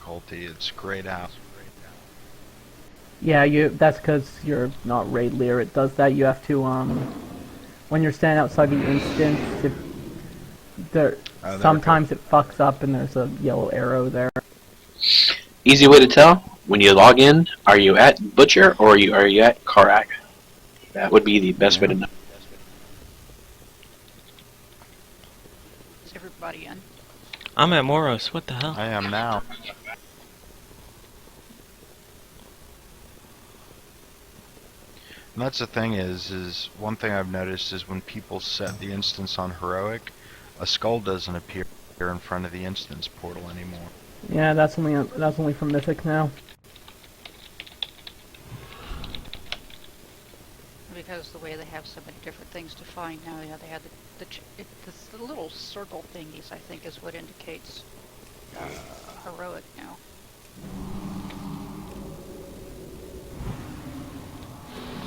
difficulty. It's grayed out. Yeah, that's because you're not raid leader. It does that. You have to, when you're standing outside the instance, sometimes it fucks up and there's a yellow arrow there. Easy way to tell, when you log in, are you at Butcher or are you at Karak? That would be the best way to know. Is everybody in? I'm at Moros, what the hell? I am now. And that's the thing is one thing I've noticed is when people set the instance on heroic, a skull doesn't appear in front of the instance portal anymore. Yeah, that's only for Mythic now. Because the way they have so many different things to find now, yeah, they have the little circle thingies, I think, is what indicates heroic now.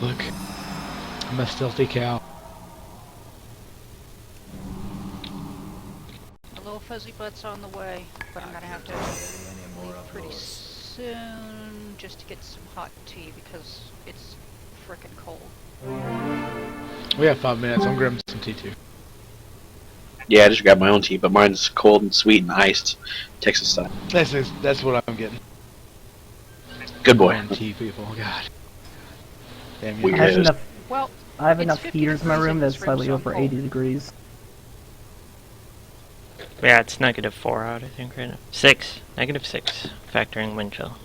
Look, I'm a stealthy cow. The little fuzzy butt's on the way, but I'm gonna have to leave pretty soon just to get some hot tea because it's frickin' cold. We have 5 minutes. I'm grabbing some tea too. Yeah, I just grabbed my own tea, but mine's cold and sweet and iced, Texas style. That's what I'm getting. Good boy. Tea, people. God. Damn We you. I have enough it's heaters in my 50 room that's degrees slightly so over cold. 80 degrees. Yeah, it's -4 out, I think, right now. 6. -6, factoring wind chill.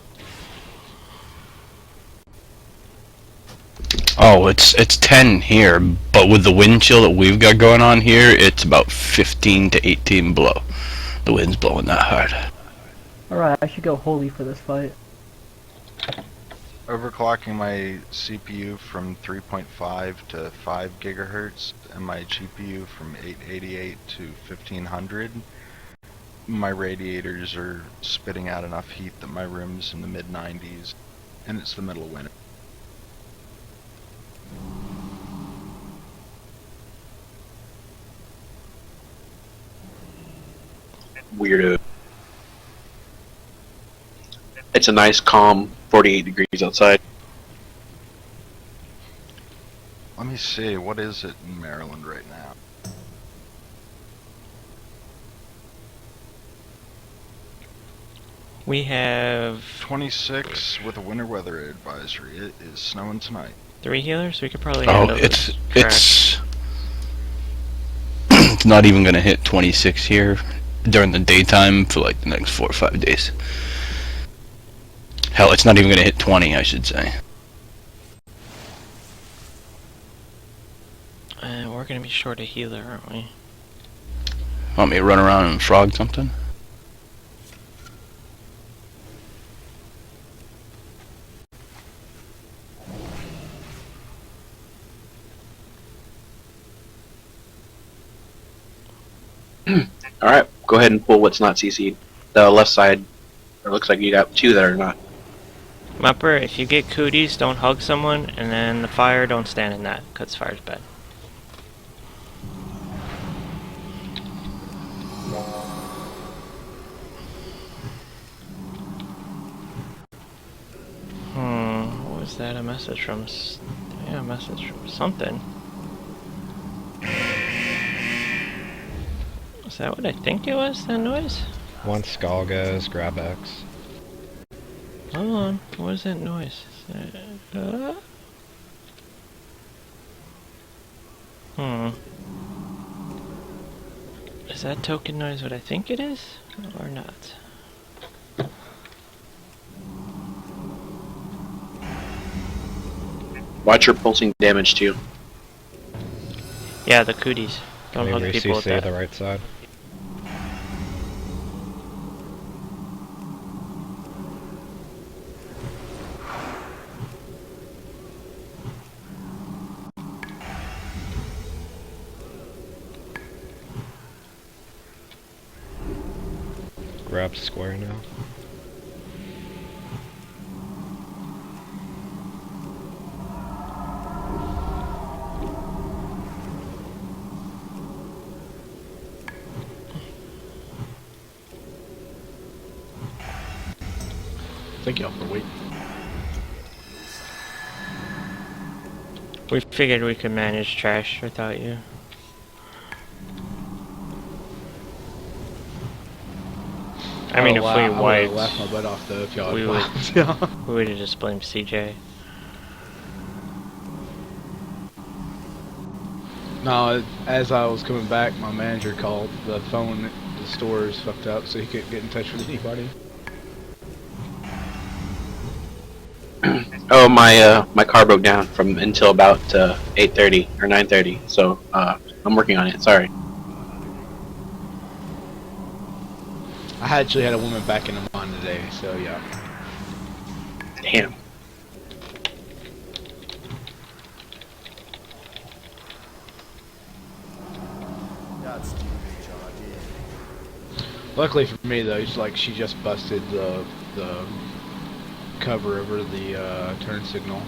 Oh, it's 10 here, but with the wind chill that we've got going on here, it's about 15 to 18 below. The wind's blowing that hard. Alright, I should go holy for this fight. Overclocking my CPU from 3.5 to 5 gigahertz and my GPU from 888 to 1500. My radiators are spitting out enough heat that my room's in the mid-90s, and it's the middle of winter. Weirdo. It's a nice, calm 48 degrees outside. Let me see, what is it in Maryland right now? We have 26 with a winter weather advisory. It is snowing tonight. 3 healers. We could probably Oh, handle it's this. it's not even gonna hit 26 here during the daytime for like the next 4 or 5 days. Hell, it's not even gonna hit 20, I should say. We're gonna be short a healer, aren't we? Want me to run around and frog something? Alright, go ahead and pull what's not CC'd. The left side, it looks like you got 2 that are not. Mupper, if you get cooties, don't hug someone, and then the fire, don't stand in that, because fire's bad. What was that? A message from... Yeah, a message from something. Is that what I think it was, that noise? Once skull goes, grab X. Hold on, what is that noise? Is that token noise what I think it is? Or not? Watch your pulsing damage too. Yeah, the cooties. Don't hug Maybe people with CC that. the right side. Grab square now. Thank y'all for waiting. We figured we could manage trash without you. I mean, if we I would've wiped, laughed my butt off though if y'all we had would- wiped. Yeah. we would have just blamed CJ. No, as I was coming back, my manager called. The phone at the store is fucked up, so he couldn't get in touch with anybody. Oh, my car broke down from until about 8:30 or 9:30. So I'm working on it. Sorry. I actually had a woman back in the mine today, so yeah. Damn. Luckily for me though, it's like she just busted the cover over the turn signal.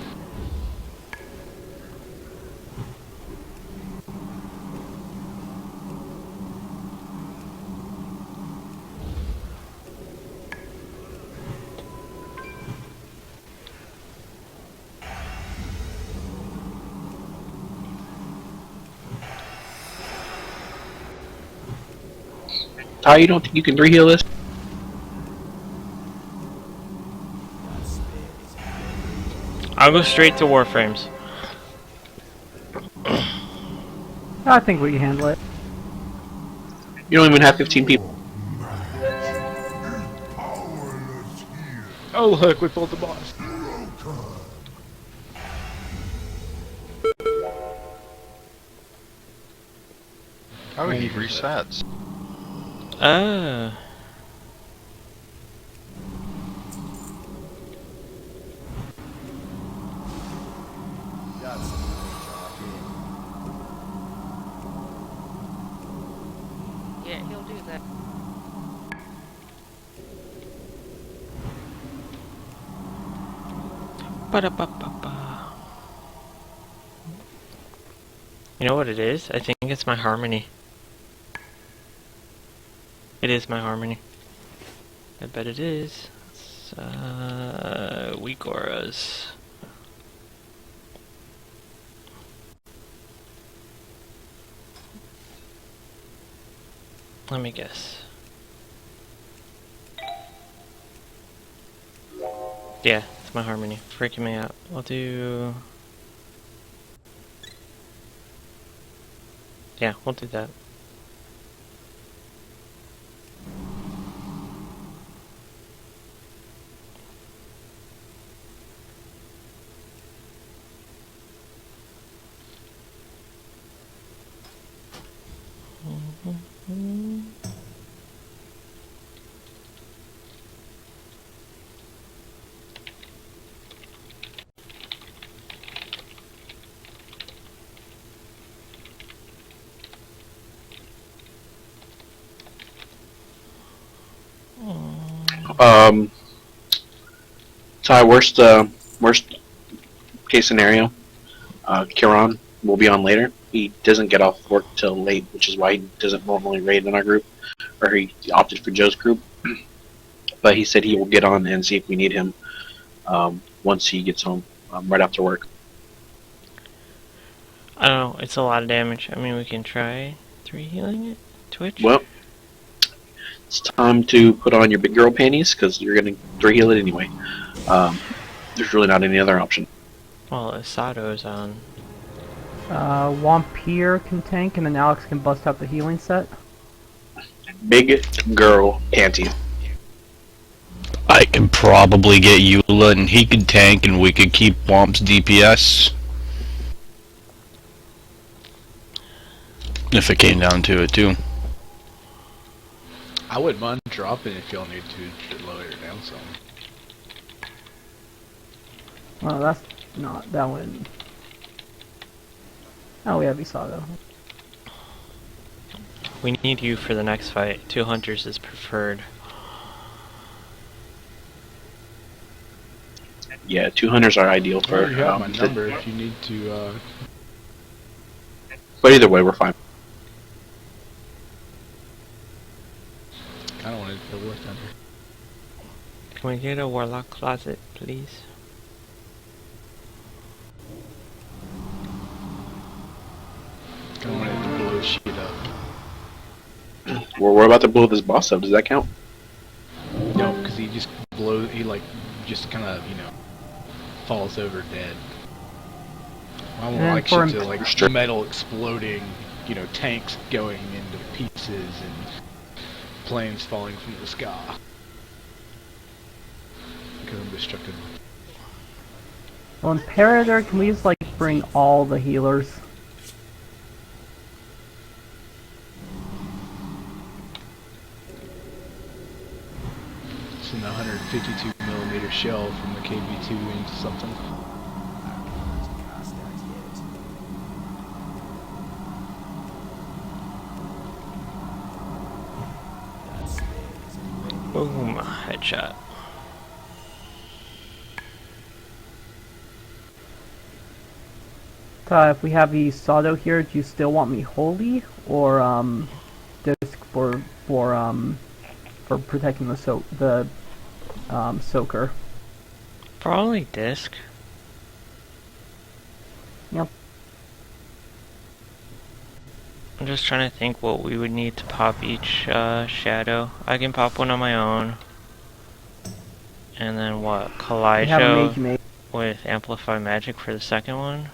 Ty, you don't think you can reheal this? I'll go straight to Warframes. I think we can handle it. You don't even have 15 people. Oh look, we pulled the boss. Oh, he resets. Ah. Yeah, he'll do that. Ba-da-ba-ba-ba. You know what it is? I think it's my harmony. It is my harmony. I bet it is. It's, weak auras. Let me guess. Yeah, it's my harmony. Freaking me out. I'll do... Yeah, we'll do that. Ty, worst case scenario, Kiran will be on later. He doesn't get off work till late, which is why he doesn't normally raid in our group, or he opted for Joe's group. But he said he will get on and see if we need him once he gets home, right after work. I don't know, it's a lot of damage. I mean, we can try 3 healing it? Twitch? Well, it's time to put on your big girl panties, because you're going to 3 heal it anyway. There's really not any other option. Well, Asato's on. Wampir can tank, and then Alex can bust out the healing set. Big girl panty. I can probably get Eula and he could tank and we could keep Womp's DPS. If it came down to it too. I wouldn't mind dropping if y'all need to lower it down some. Well, that's not that one. Oh, we have Isato. We need you for the next fight. 2 hunters is preferred. Yeah, 2 hunters are ideal Well, for. you have my number if you need to. But either way, we're fine. Kind of wanted to work under. Can we get a warlock closet, please? I wanted to blow shit up. We're about to blow this boss up. Does that count? No, because he just blows. He like just kind of falls over dead. I want And like for shit to him- like metal exploding, tanks going into pieces and planes falling from the sky. Because I'm destructive. Well, Imperator, can we just like bring all the healers? Send a 152mm shell from the KV-2 into something. Boom, headshot. If we have the Sato here, do you still want me holy or disc for protecting the soaker? Probably disc. Yep. I'm just trying to think what we would need to pop each shadow. I can pop one on my own. And then what? We have a Kalijah mage. with Amplify Magic for the second one.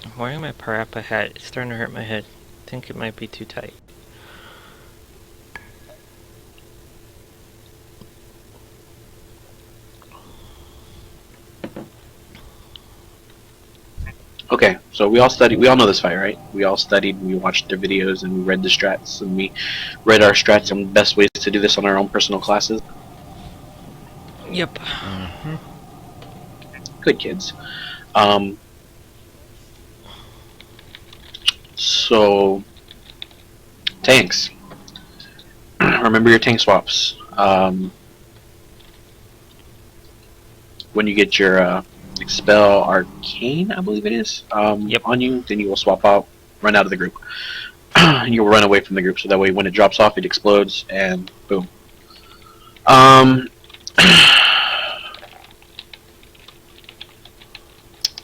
I'm wearing my Parappa hat. It's starting to hurt my head. I think it might be too tight. Okay, so we all know this fight, right? We all studied, we watched their videos, and we read the strats, and we read our strats on the best ways to do this on our own personal classes. Yep. Good kids. So, tanks. Remember your tank swaps. When you get your Expel Arcane, I believe it is, Yep. on you, then you will swap out, run out of the group. And you'll run away from the group, so that way when it drops off, it explodes, and boom.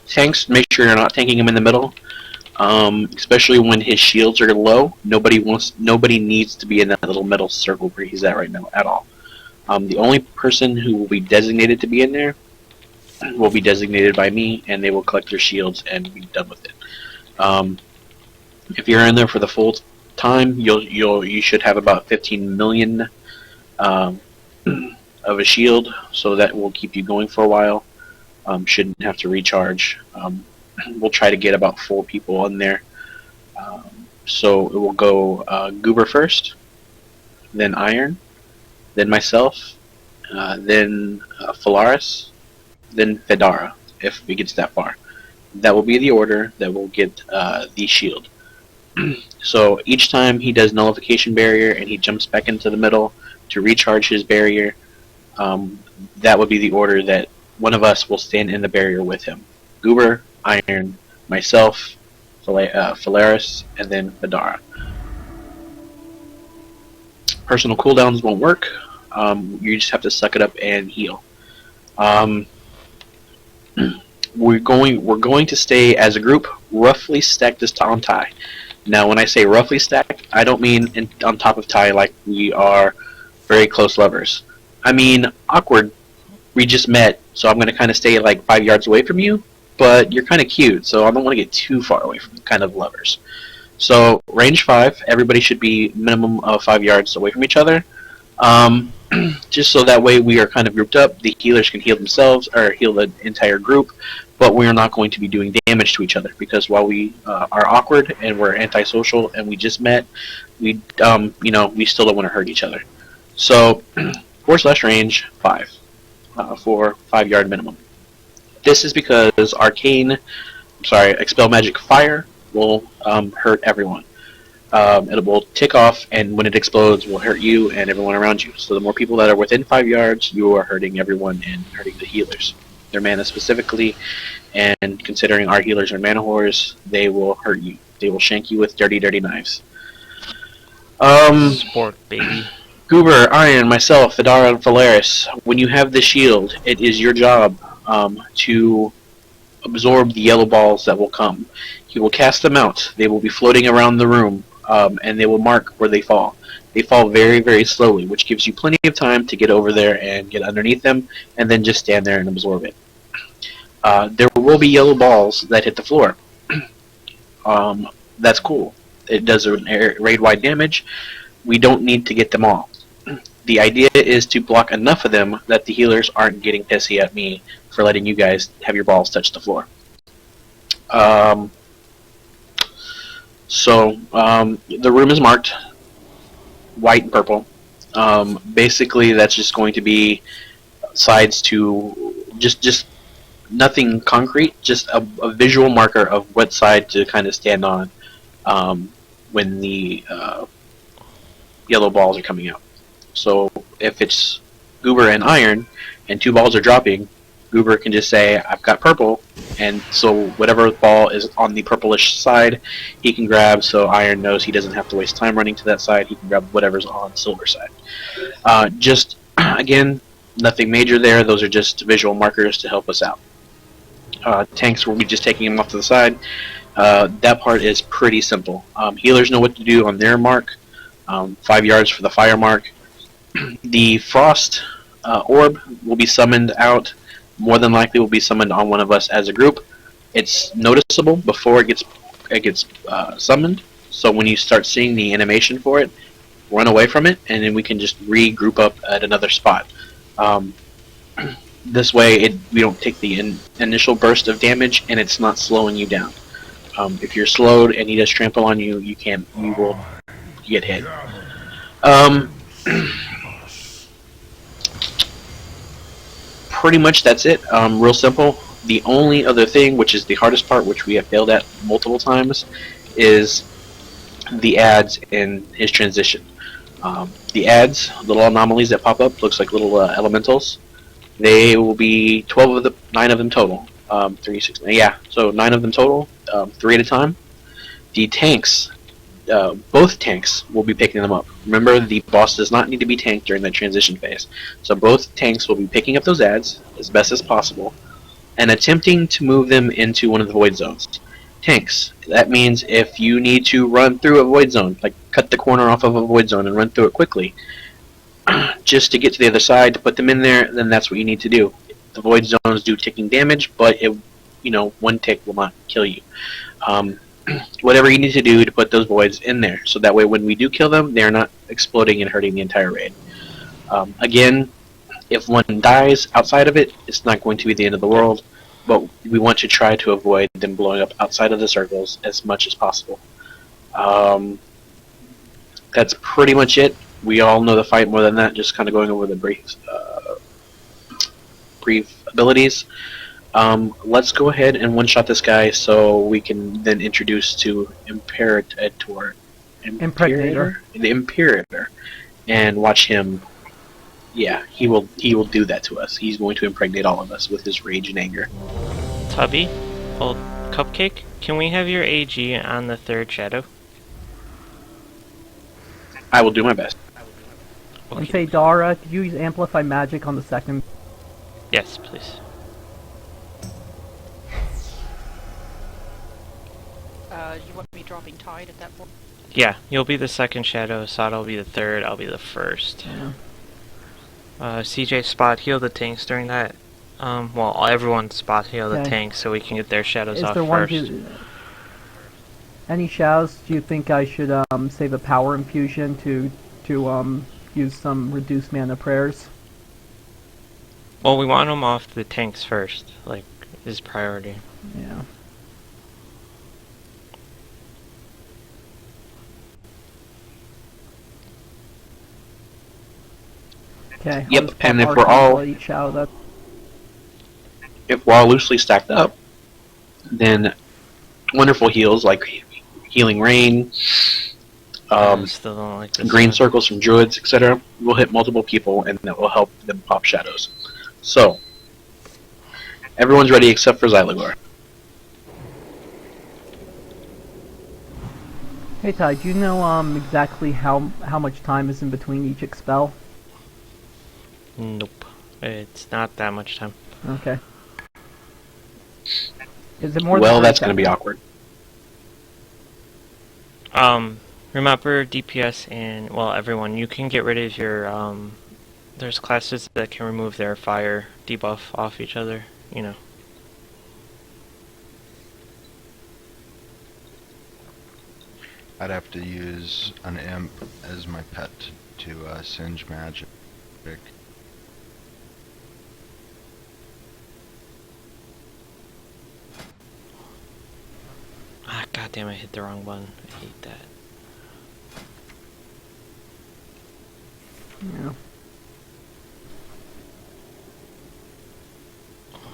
Tanks, make sure you're not tanking him in the middle. Especially when his shields are low. Nobody needs to be in that little metal circle where he's at right now at all. The only person who will be designated to be in there will be designated by me, and they will collect their shields and be done with it. If you're in there for the full time, you should have about 15 million of a shield, so that will keep you going for a while. Shouldn't have to recharge. We'll try to get about 4 people in there. So it will go Goober first, then Iron, then myself, then Phalaris, then Fedara, if it gets that far. That will be the order that will get the shield. So each time he does Nullification Barrier and he jumps back into the middle to recharge his barrier, that would be the order that one of us will stand in the barrier with him. Goober, Iron, myself, Phalaris, and then Fedara. Personal cooldowns won't work. You just have to suck it up and heal. We're going to stay as a group roughly stacked on Ty. Now, when I say roughly stacked, I don't mean on top of Ty like we are very close lovers. I mean awkward. We just met, so I'm going to kind of stay like 5 yards away from you, but you're kind of cute, so I don't want to get too far away from kind of lovers. So range 5, everybody should be minimum of 5 yards away from each other. Just so that way we are kind of grouped up. The healers can heal themselves or heal the entire group, but we are not going to be doing damage to each other, because while we are awkward and we're antisocial and we just met, we still don't want to hurt each other. So 4/range 5 for 5-yard minimum. This is because Expel Magic Fire will hurt everyone. It will tick off, and when it explodes, will hurt you and everyone around you. So the more people that are within 5 yards, you are hurting everyone and hurting the healers. Their mana specifically, and considering our healers are mana whores, they will hurt you. They will shank you with dirty, dirty knives. Sport, baby. Goober, Iron, myself, Vidara, and Valaris, when you have the shield, it is your job to absorb the yellow balls that will come. You will cast them out. They will be floating around the room, and they will mark where they fall. They fall very, very slowly, which gives you plenty of time to get over there and get underneath them, and then just stand there and absorb it. There will be yellow balls that hit the floor. That's cool. It does raid-wide damage. We don't need to get them all. The idea is to block enough of them that the healers aren't getting pissy at me for letting you guys have your balls touch the floor. The room is marked white and purple. Basically, that's just going to be sides to just nothing concrete, just a visual marker of what side to kind of stand on when the yellow balls are coming out. So if it's Goober and Iron, and 2 balls are dropping, Goober can just say, I've got purple, and so whatever ball is on the purplish side, he can grab, so Iron knows he doesn't have to waste time running to that side, he can grab whatever's on silver side. Just, again, nothing major there, those are just visual markers to help us out. Tanks will be just taking them off to the side. That part is pretty simple. Healers know what to do on their mark, 5 yards for the fire mark. The frost orb will be summoned out. More than likely will be summoned on one of us as a group. It's noticeable before it gets summoned. So when you start seeing the animation for it, run away from it, and then we can just regroup up at another spot. This way, we don't take the initial burst of damage, and it's not slowing you down. If you're slowed and he does trample on you, you will get hit. Pretty much that's it. Real simple. The only other thing, which is the hardest part, which we have failed at multiple times, is the ads in his transition. The ads, little anomalies that pop up, looks like little elementals. They will be 9 of them total. 3, 6, yeah, so 9 of them total, 3 at a time. The tanks, both tanks will be picking them up. Remember, the boss does not need to be tanked during that transition phase. So both tanks will be picking up those ads as best as possible and attempting to move them into one of the void zones. Tanks, that means if you need to run through a void zone, like cut the corner off of a void zone and run through it quickly, just to get to the other side, to put them in there, then that's what you need to do. The void zones do ticking damage, but one tick will not kill you. Whatever you need to do to put those voids in there, so that way when we do kill them, they're not exploding and hurting the entire raid. Again, if one dies outside of it, it's not going to be the end of the world, but we want to try to avoid them blowing up outside of the circles as much as possible. That's pretty much it. We all know the fight more than that, just kind of going over the brief abilities. Let's go ahead and one-shot this guy so we can then introduce to Imperator, the Imperator, and watch him. Yeah, he will do that to us. He's going to impregnate all of us with his rage and anger. Tubby, old Cupcake, can we have your AG on the 3rd shadow? I will do my best. And say, Dara, could you use Amplify Magic on the 2nd? Yes, please. You want me dropping Tide at that point? Yeah, you'll be the 2nd shadow, Sada will be the 3rd, I'll be the 1st. Yeah. CJ, spot heal the tanks during that. Well, everyone spot heal the tanks so we can get their shadows off first. Any shadows? Do you think I should save a power infusion to use some reduced mana prayers? Well, we want them off the tanks first, like, is priority. Yeah. Okay. Yep, I'll just and pop if we're RT all- each shadow. That If we're all loosely stacked up, then wonderful heals like Healing Rain, I still don't like this green one. circles from druids, etc., will hit multiple people, and that will help them pop shadows. So, everyone's ready except for Xylagor. Hey Ty, do you know exactly how much time is in between each expel? Nope. It's not that much time. Okay. Is it more Well, than that's 30 going to be seconds? awkward. Remember DPS and, well, everyone, you can get rid of your, there's classes that can remove their fire debuff off each other, you know. I'd have to use an imp as my pet to singe magic. Ah, goddamn, I hit the wrong button. I hate that. Yeah.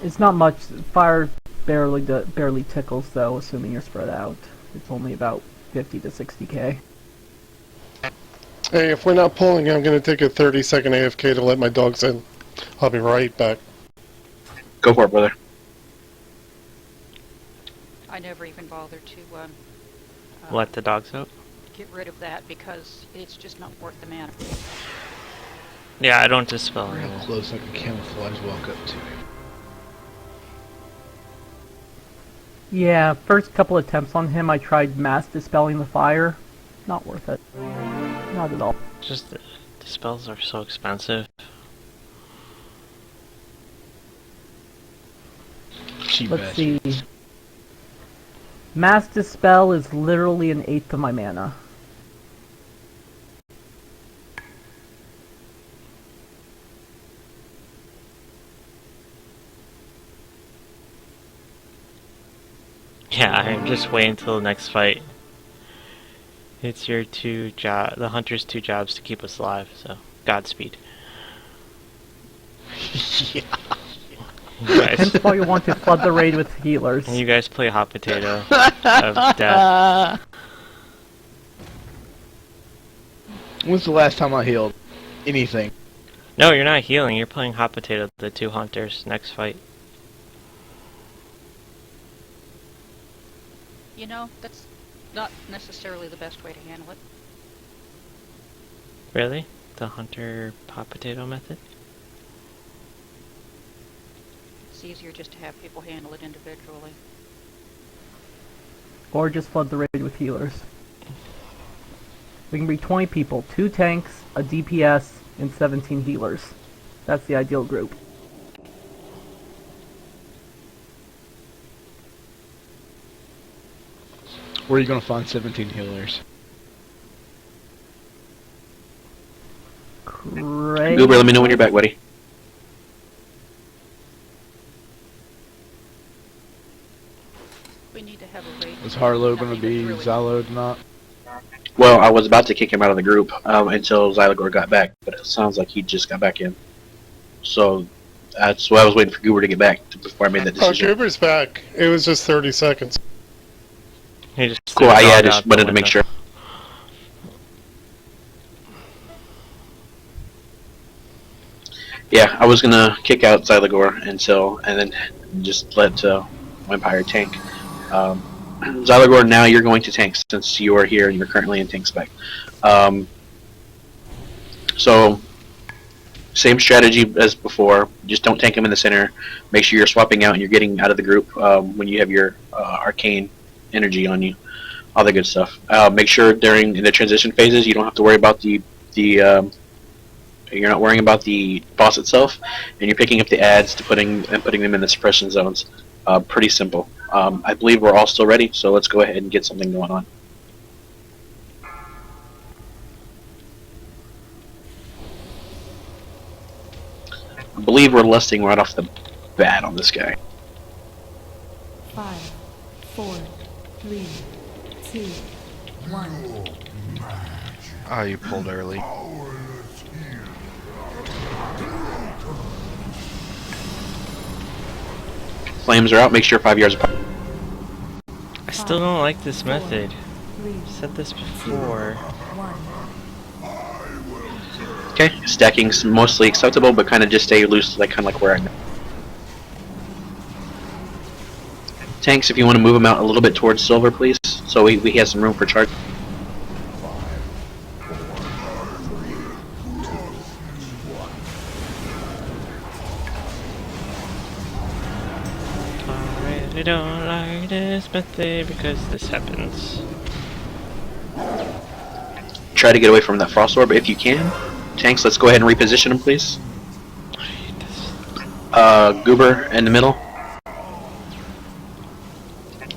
It's not much. Fire barely tickles though, assuming you're spread out. It's only about 50 to 60k. Hey, if we're not pulling, I'm going to take a 30-second AFK to let my dogs in. I'll be right back. Go for it, brother. I never even bothered to Let the dogs out? get rid of that because it's just not worth the mana. Yeah, I don't dispel Real either. close, I can camouflage walk up to him. Yeah, first couple attempts on him, I tried mass dispelling the fire. Not worth it. Not at all. Just, the spells are so expensive. Cheap Let's bastard. see. Mass dispel is literally an eighth of my mana. Yeah, I'm just waiting until the next fight. It's your the hunter's 2 jobs to keep us alive, so Godspeed. Yeah. You guys, Hence why you want to flood the raid with healers. you guys play hot potato of death. When's the last time I healed anything? No, you're not healing, you're playing hot potato, the 2 hunters, next fight. You know, that's not necessarily the best way to handle it. Really? The hunter hot potato method? It's easier just to have people handle it individually. Or just flood the raid with healers. We can be 20 people, 2 tanks, a DPS, and 17 healers. That's the ideal group. Where are you gonna find 17 healers? Great. Goober, let me know when you're back, buddy. We need to have a raid. Is Harlow gonna Nothing be that's really- Xyloed not? Well, I was about to kick him out of the group until Xylagor got back, but it sounds like he just got back in. So that's why I was waiting for Goober to get back before I made that Oh, decision. Goober's back. It was just 30 seconds. He just Cool, threw a I dog just out the wanted to make window. sure. Yeah, I was gonna kick out Xylagor and then just let Vampire tank. Xylagor, now you're going to tank since you are here and you're currently in tank spec. So, same strategy as before. Just don't tank him in the center. Make sure you're swapping out and you're getting out of the group when you have your arcane energy on you. All the good stuff. Make sure in the transition phases you don't have to worry about you're not worrying about the boss itself, and you're picking up the ads to putting them in the suppression zones. Pretty simple. I believe we're all still ready, so let's go ahead and get something going on. I believe we're lusting right off the bat on this guy. 5, 4, 3, 2, 1. Oh, you pulled early. Flames are out. Make sure 5 yards apart. I still don't like this method. 3, I've said this before. 1. Okay, stacking's mostly acceptable, but kind of just stay loose, like kind of like where I'm at. Tanks, if you want to move them out a little bit towards silver, please, so we have some room for charge. I don't like this method because this happens. Try to get away from that frost orb if you can. Tanks, let's go ahead and reposition them, please. I hate this. Goober in the middle.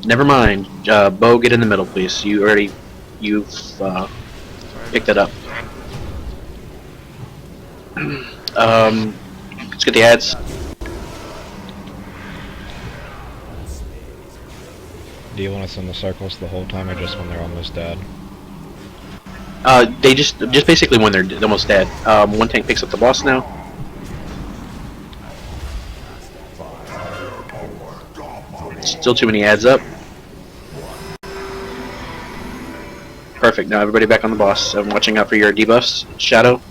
Never mind. Bo, get in the middle, please. You've picked that up. Let's get the ads. Do you want us in the circles the whole time or just when they're almost dead? They just basically when they're almost dead. One tank picks up the boss now. Still too many ads up. Perfect. Now everybody back on the boss. I'm watching out for your debuffs. Shadow.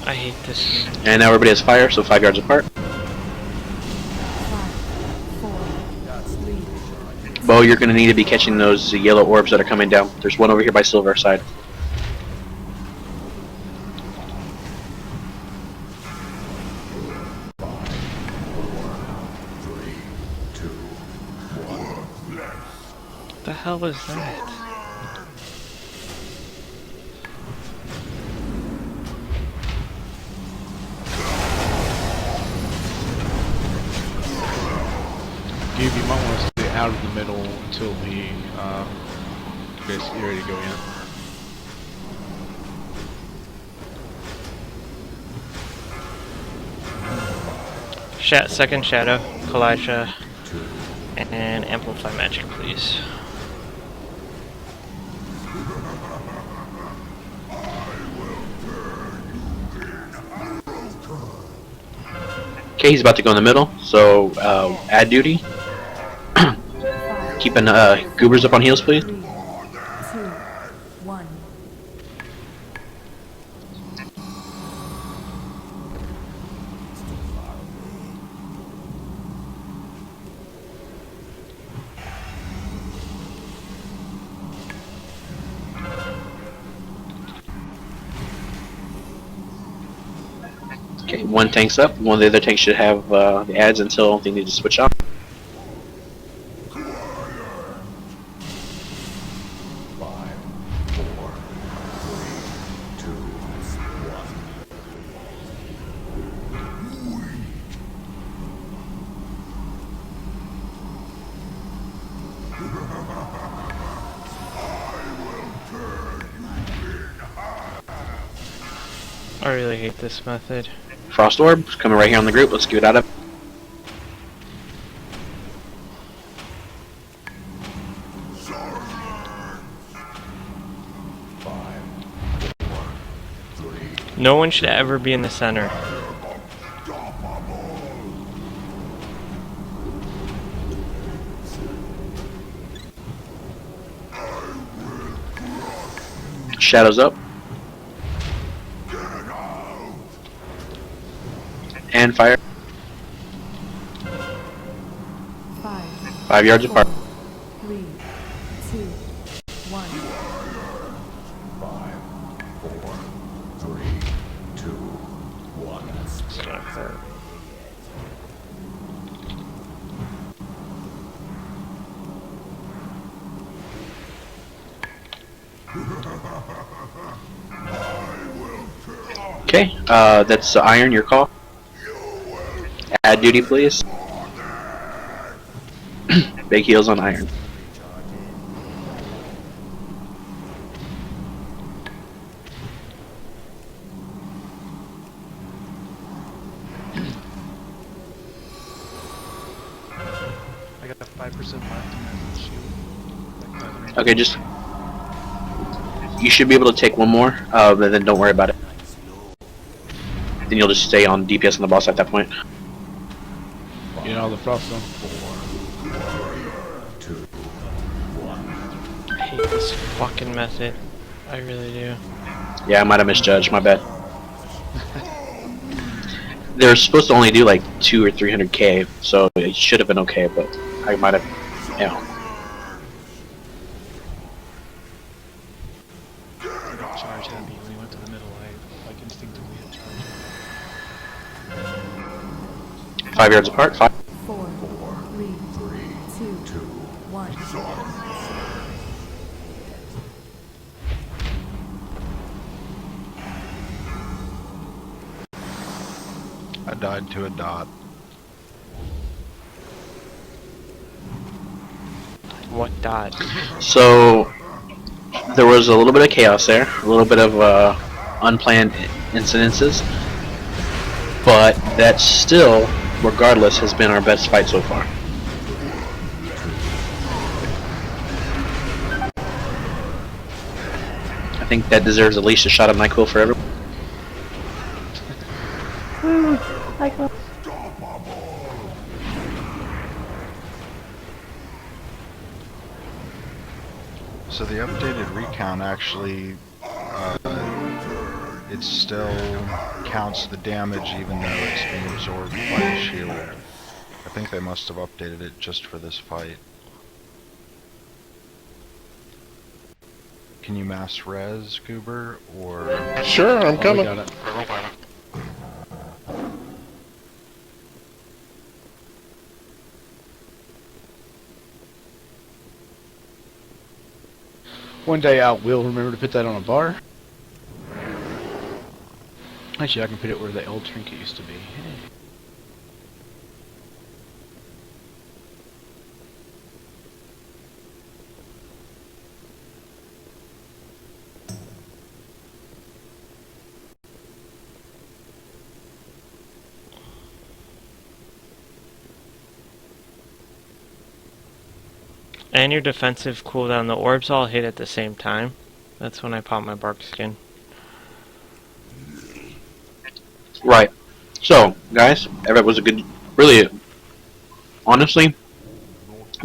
I hate this. And now everybody has fire, so 5 yards apart. 5, 4, 3. Bo, you're going to need to be catching those yellow orbs that are coming down. There's one over here by silver side. What the hell was that? Gabe, you might want to stay out of the middle until he gets ready to go in. Second shadow, Kalijah, and amplify magic, please. Okay, he's about to go in the middle, so ad duty. Keeping goobers up on heels, please. 3, 2, 1. Okay, one tank's up. One of the other tanks should have the ads until they need to switch off. I really hate this method. Frost orb coming right here on the group. Let's give it out up. No one should ever be in the center. Shadows up. And fire. 5, 5 yards apart. 3, 2, 1. It's gonna hurt. Okay, that's Iron, your call. Add duty, please. Big heals on Iron. I got 5% left in the shield. Okay, just... You should be able to take one more, but then don't worry about it. then you'll just stay on DPS on the boss at that point. Get all the frost on. I hate this fucking method. I really do. Yeah, I might have misjudged. My bad. They're supposed to only do like 200 or 300k, so it should have been okay. But I might have, you know. Charge heavy. When he went to the middle, I like instinctively hit charge. 5 yards apart. 5. 4, 3, 2, 1. I died to a dot. What dot? So there was a little bit of chaos there, a little bit of unplanned incidences, but that still, regardless, has been our best fight so far. I think that deserves at least a shot of NyQuil for everyone. So the updated recount actually, it still counts the damage even though it's being absorbed by the shield. I think they must have updated it just for this fight. Can you mass res, Goober, or... Sure, I'm Oh, we coming. got it. One day I will remember to put that on a bar. Actually, I can put it where the old trinket used to be. Hey. And your defensive cooldown, the orbs all hit at the same time. That's when I pop my bark skin. Right. So, guys, that was a good, really, honestly,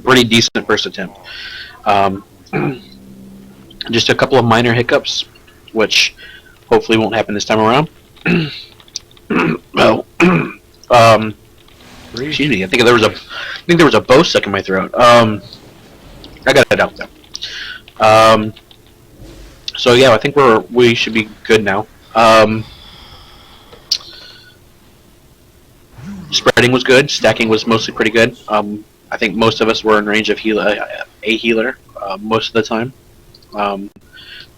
pretty decent first attempt. Just a couple of minor hiccups, which hopefully won't happen this time around. Well, excuse me. I think there was a bow stuck in my throat. I got it out there. So yeah, I think we should be good now. Spreading was good. Stacking was mostly pretty good. I think most of us were in range of a healer most of the time.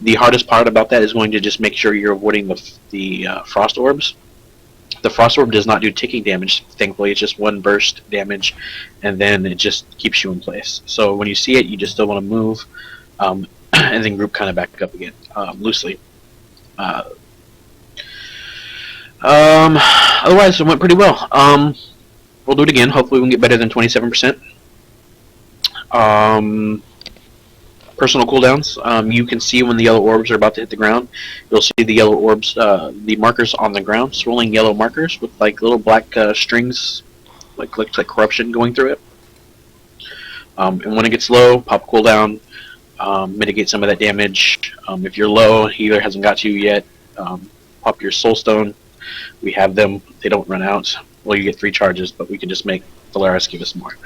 The hardest part about that is going to just make sure you're avoiding the frost orbs. The frost orb does not do ticking damage, thankfully. It's just one burst damage, and then it just keeps you in place. So when you see it, you just still want to move, and then group kind of back up again, loosely. Otherwise, it went pretty well. We'll do it again. Hopefully we can get better than 27%. Personal cooldowns. You can see when the yellow orbs are about to hit the ground. You'll see the yellow orbs, the markers on the ground, swirling yellow markers with like little black strings, like looks like corruption going through it. And when it gets low, pop cooldown, mitigate some of that damage. If you're low, healer hasn't got to you yet, pop your soul stone. We have them. They don't run out. Well, you get 3 charges, but we can just make Valaris give us more.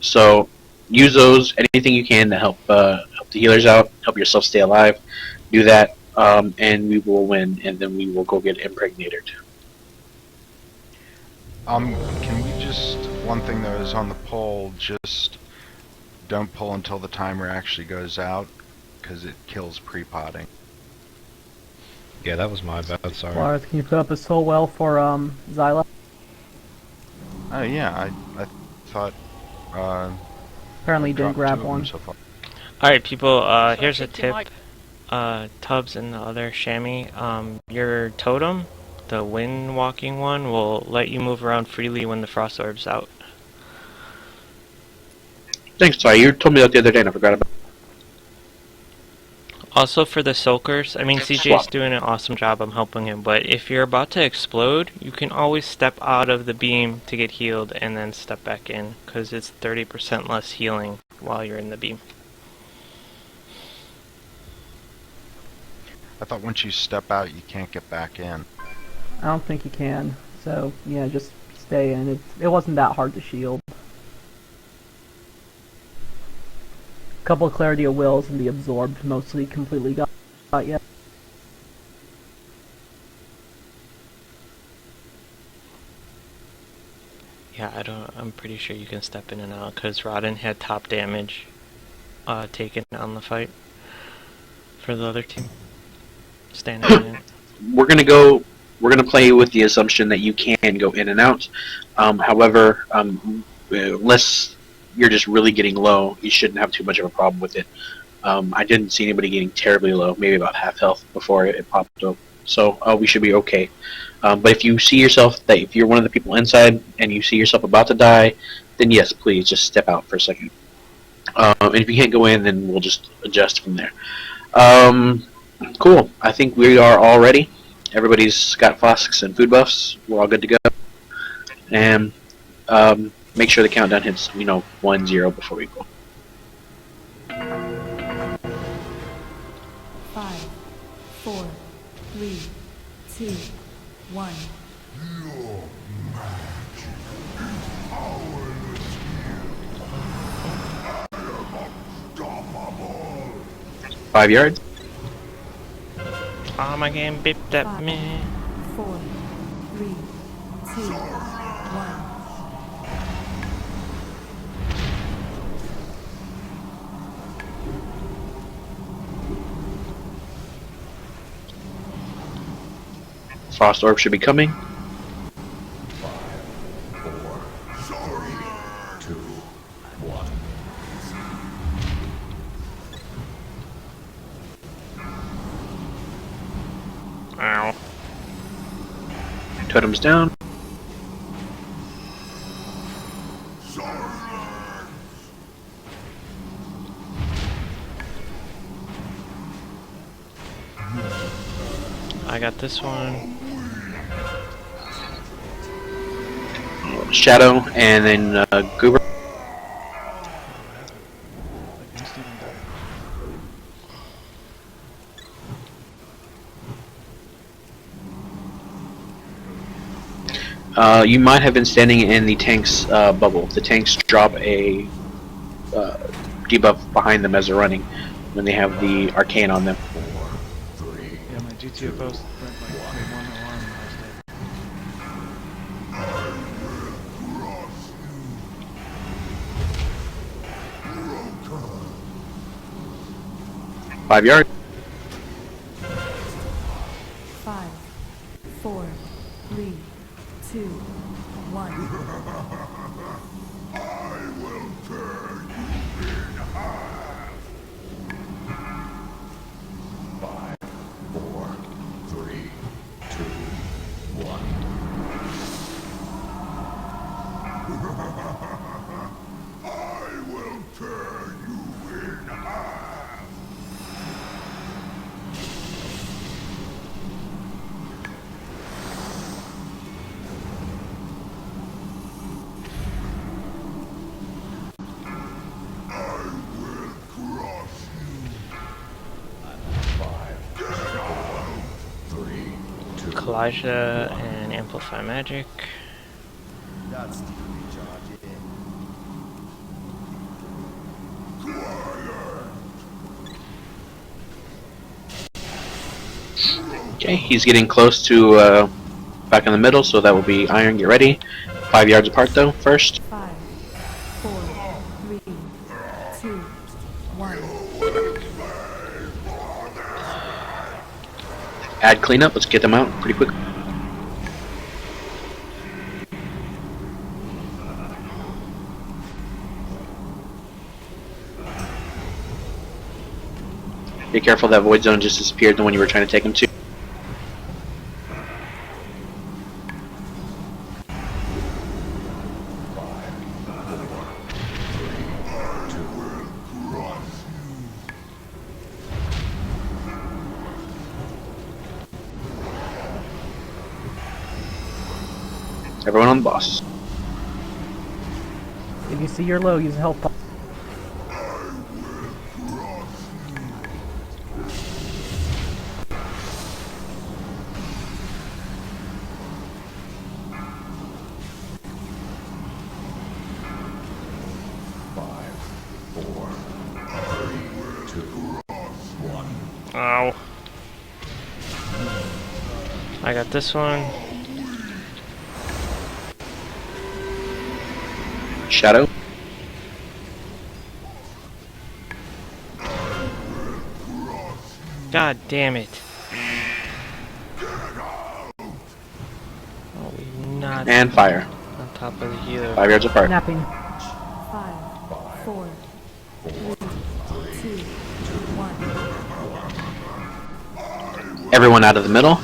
So use those, anything you can to help the healers out, help yourself stay alive. Do that, and we will win, and then we will go get impregnated. Can we just, one thing that is on the poll, just don't pull until the timer actually goes out, because it kills pre-potting. Yeah, that was my bad, sorry. Lars, can you put up a soul well for Xyla? Oh yeah, I thought, Apparently you didn't dropped grab 2 of them one. so far. Alright, people, here's a 50 tip. mic. Tubbs and the other chamois. Your totem, the Wynn walking one, will let you move around freely when the frost orb's out. Thanks, Ty. You told me that the other day and I forgot about Also for the soakers, I mean CJ's Swap. doing an awesome job, I'm helping him, but if you're about to explode, you can always step out of the beam to get healed and then step back in, because it's 30% less healing while you're in the beam. I thought once you step out, you can't get back in. I don't think you can. So yeah, just stay in. It wasn't that hard to shield. Couple of clarity of wills and the absorbed mostly completely got yet. Yeah, I'm pretty sure you can step in and out, because Rodden had top damage taken on the fight for the other team. Standing in it. We're gonna play with the assumption that you can go in and out. However, unless you're just really getting low, you shouldn't have too much of a problem with it. I didn't see anybody getting terribly low, maybe about half health before it popped up. So we should be okay. But if you see yourself, that if you're one of the people inside and you see yourself about to die, then yes, please just step out for a second. And if you can't go in, then we'll just adjust from there. Cool. I think we are all ready. Everybody's got flasks and food buffs. We're all good to go. And make sure the countdown hits 1-0 before we go. 5, 4, 3, 2, 1. 5 yards. Oh, my game beeped at me. 4, 3, 2, 1. Frost orb should be coming. 5, 4, 3, 2, 1. Ow. Totems down. I got this one. Shadow, and then Goober. You might have been standing in the tank's bubble. The tanks drop a debuff behind them as they're running when they have the arcane on them. 4, 3, Yeah, my GTFO went like 1 alarm last day. 5 yards. 5, 4, 3, 2, 1. Five, 4, 3, 2, 1. Kalijah and Amplify Magic. Okay, he's getting close to back in the middle, so that will be Iron. Get ready. 5 yards apart though. First. 5, 4, 3, 2, 1. Add cleanup. Let's get them out pretty quick. Be careful, that void zone just disappeared the one you were trying to take him to. Everyone on the boss. If you see you're low, use a health pump. Ow. I got this one. Shadow. God damn it. Oh, we not And fire. on top of the healer. 5 yards apart. Napping. 5, 4, 3, 2, 1. Everyone out of the middle.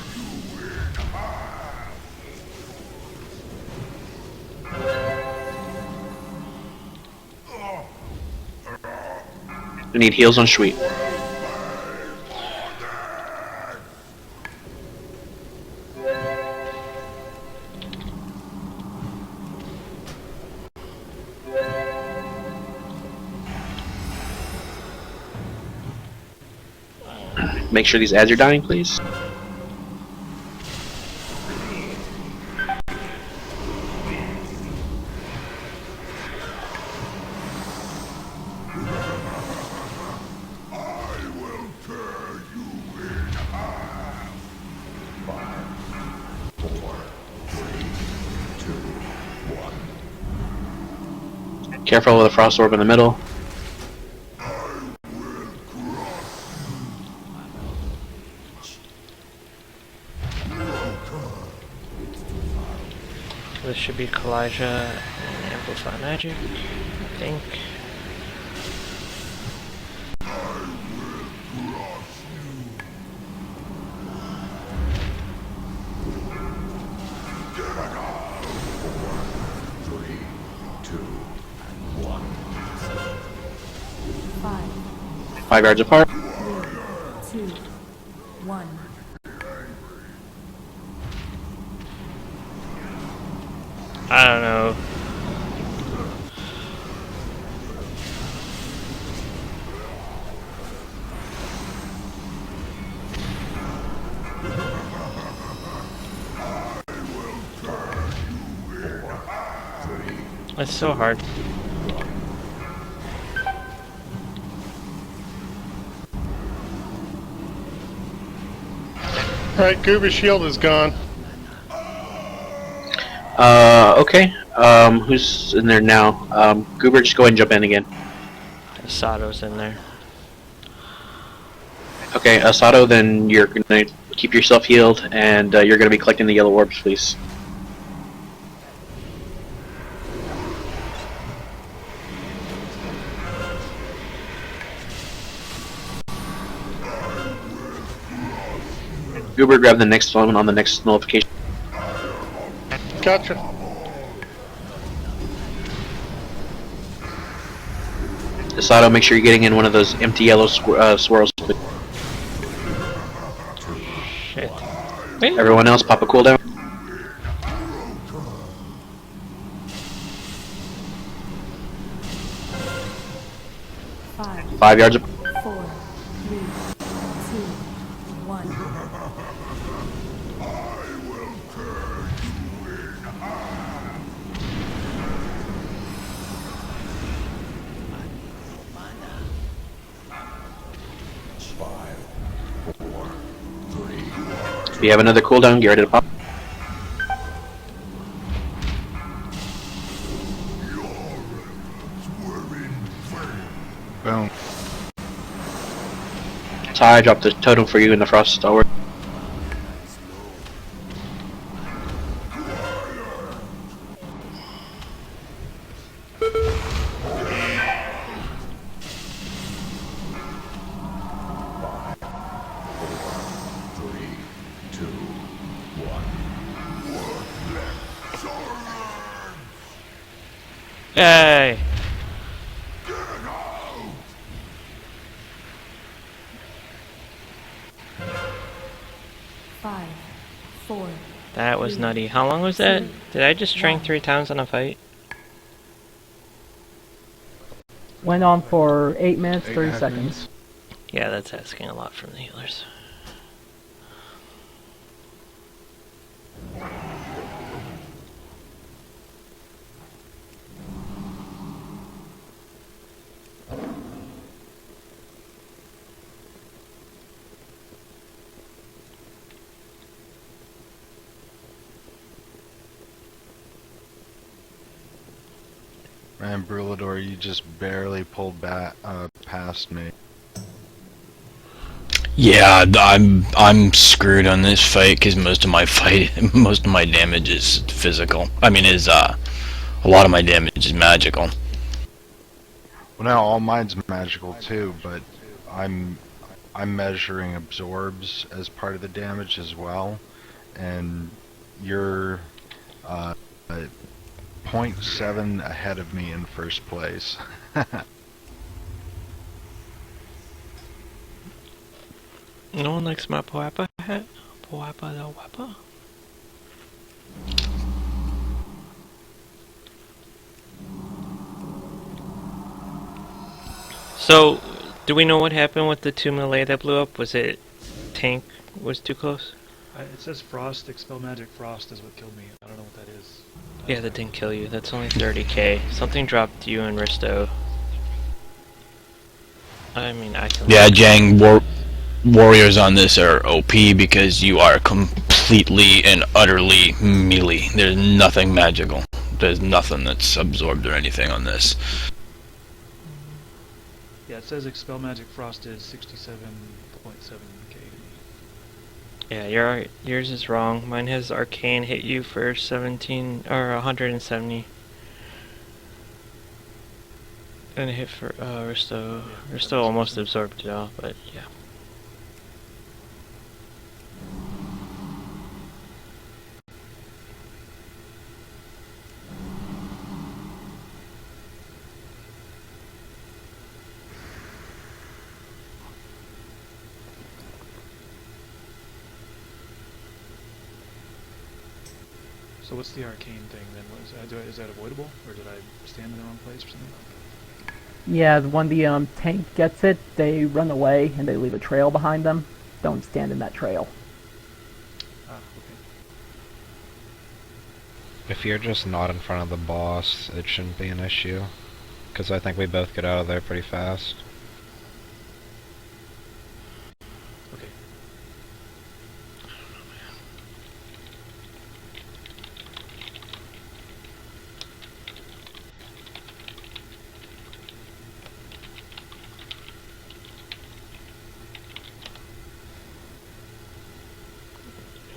We need heals on Sweet. Make sure these ads are dying, please. Careful with the frost orb in the middle. This should be Kalijah and Amplify Magic, I think. Five, 5 yards apart. 3, 2, 1. I don't know. It's so hard. Alright, Goober's shield is gone. Okay. Who's in there now? Goober, just go ahead and jump in again. Asato's in there. Okay, Asato, then you're gonna keep yourself healed, and you're gonna be collecting the yellow orbs, please. Goober, grab the next one on the next notification. Gotcha. Asato, make sure you're getting in one of those empty yellow swirls. Shit. Wait. Everyone else, pop a cooldown. 5, 5 yards. 4, 3, 2, 1. We have another cooldown. Get ready to pop. Boom. Ty, drop the totem for you in the frost tower. Yay! 5, 4, That was nutty. How long was that? Did I just drink 3 times on a fight? Went on for 8 minutes, 30 8.5 seconds. minutes. Yeah, that's asking a lot from the healers. Man, Brulador, you just barely pulled back past me. Yeah, I'm screwed on this fight because most of my damage is physical. I mean, a lot of my damage is magical. Well, now all mine's magical too, but I'm measuring absorbs as part of the damage as well, and you're 0.7 ahead of me in first place. No one likes my Poapa hat? Poapa the Wapa? So, do we know what happened with the 2 melee that blew up? Was it tank was too close? It says Frost, Expel Magic Frost is what killed me. I don't know what that is. Yeah, that didn't kill you. That's only 30k. Something dropped you and Risto. I mean, I can... Yeah, Jang, warriors on this are OP because you are completely and utterly melee. There's nothing magical. There's nothing that's absorbed or anything on this. Yeah, it says Expel Magic Frost is 67.7k. Yeah, yours is wrong. Mine has Arcane hit you for 17 or 170. And a hit for Risto. Risto almost absorbed it all, but yeah. So what's the arcane thing then? Is that avoidable, or did I stand in the wrong place or something? Yeah, when the tank gets it, they run away and they leave a trail behind them. Don't stand in that trail. Ah, okay. If you're just not in front of the boss, it shouldn't be an issue. Because I think we both get out of there pretty fast. Okay.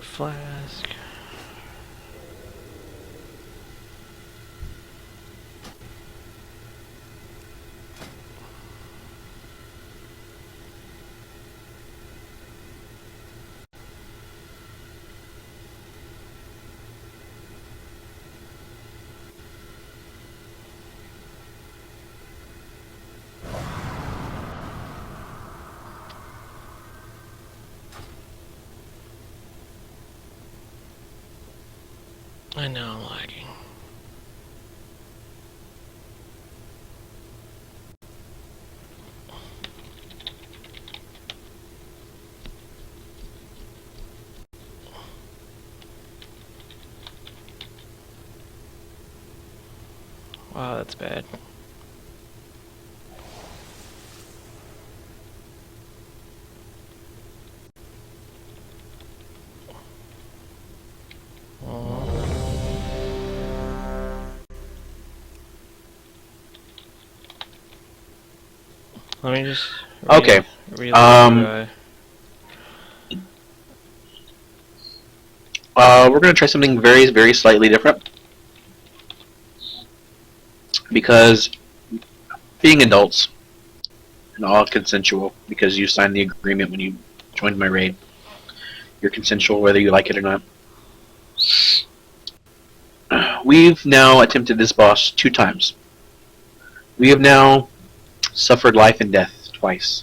Flask. I know I'm lagging. Wow, that's bad. Let me just Okay. We're gonna try something very, very slightly different. Because being adults and all consensual, because you signed the agreement when you joined my raid, you're consensual whether you like it or not. We've now attempted this boss 2 times. We have now suffered life and death twice.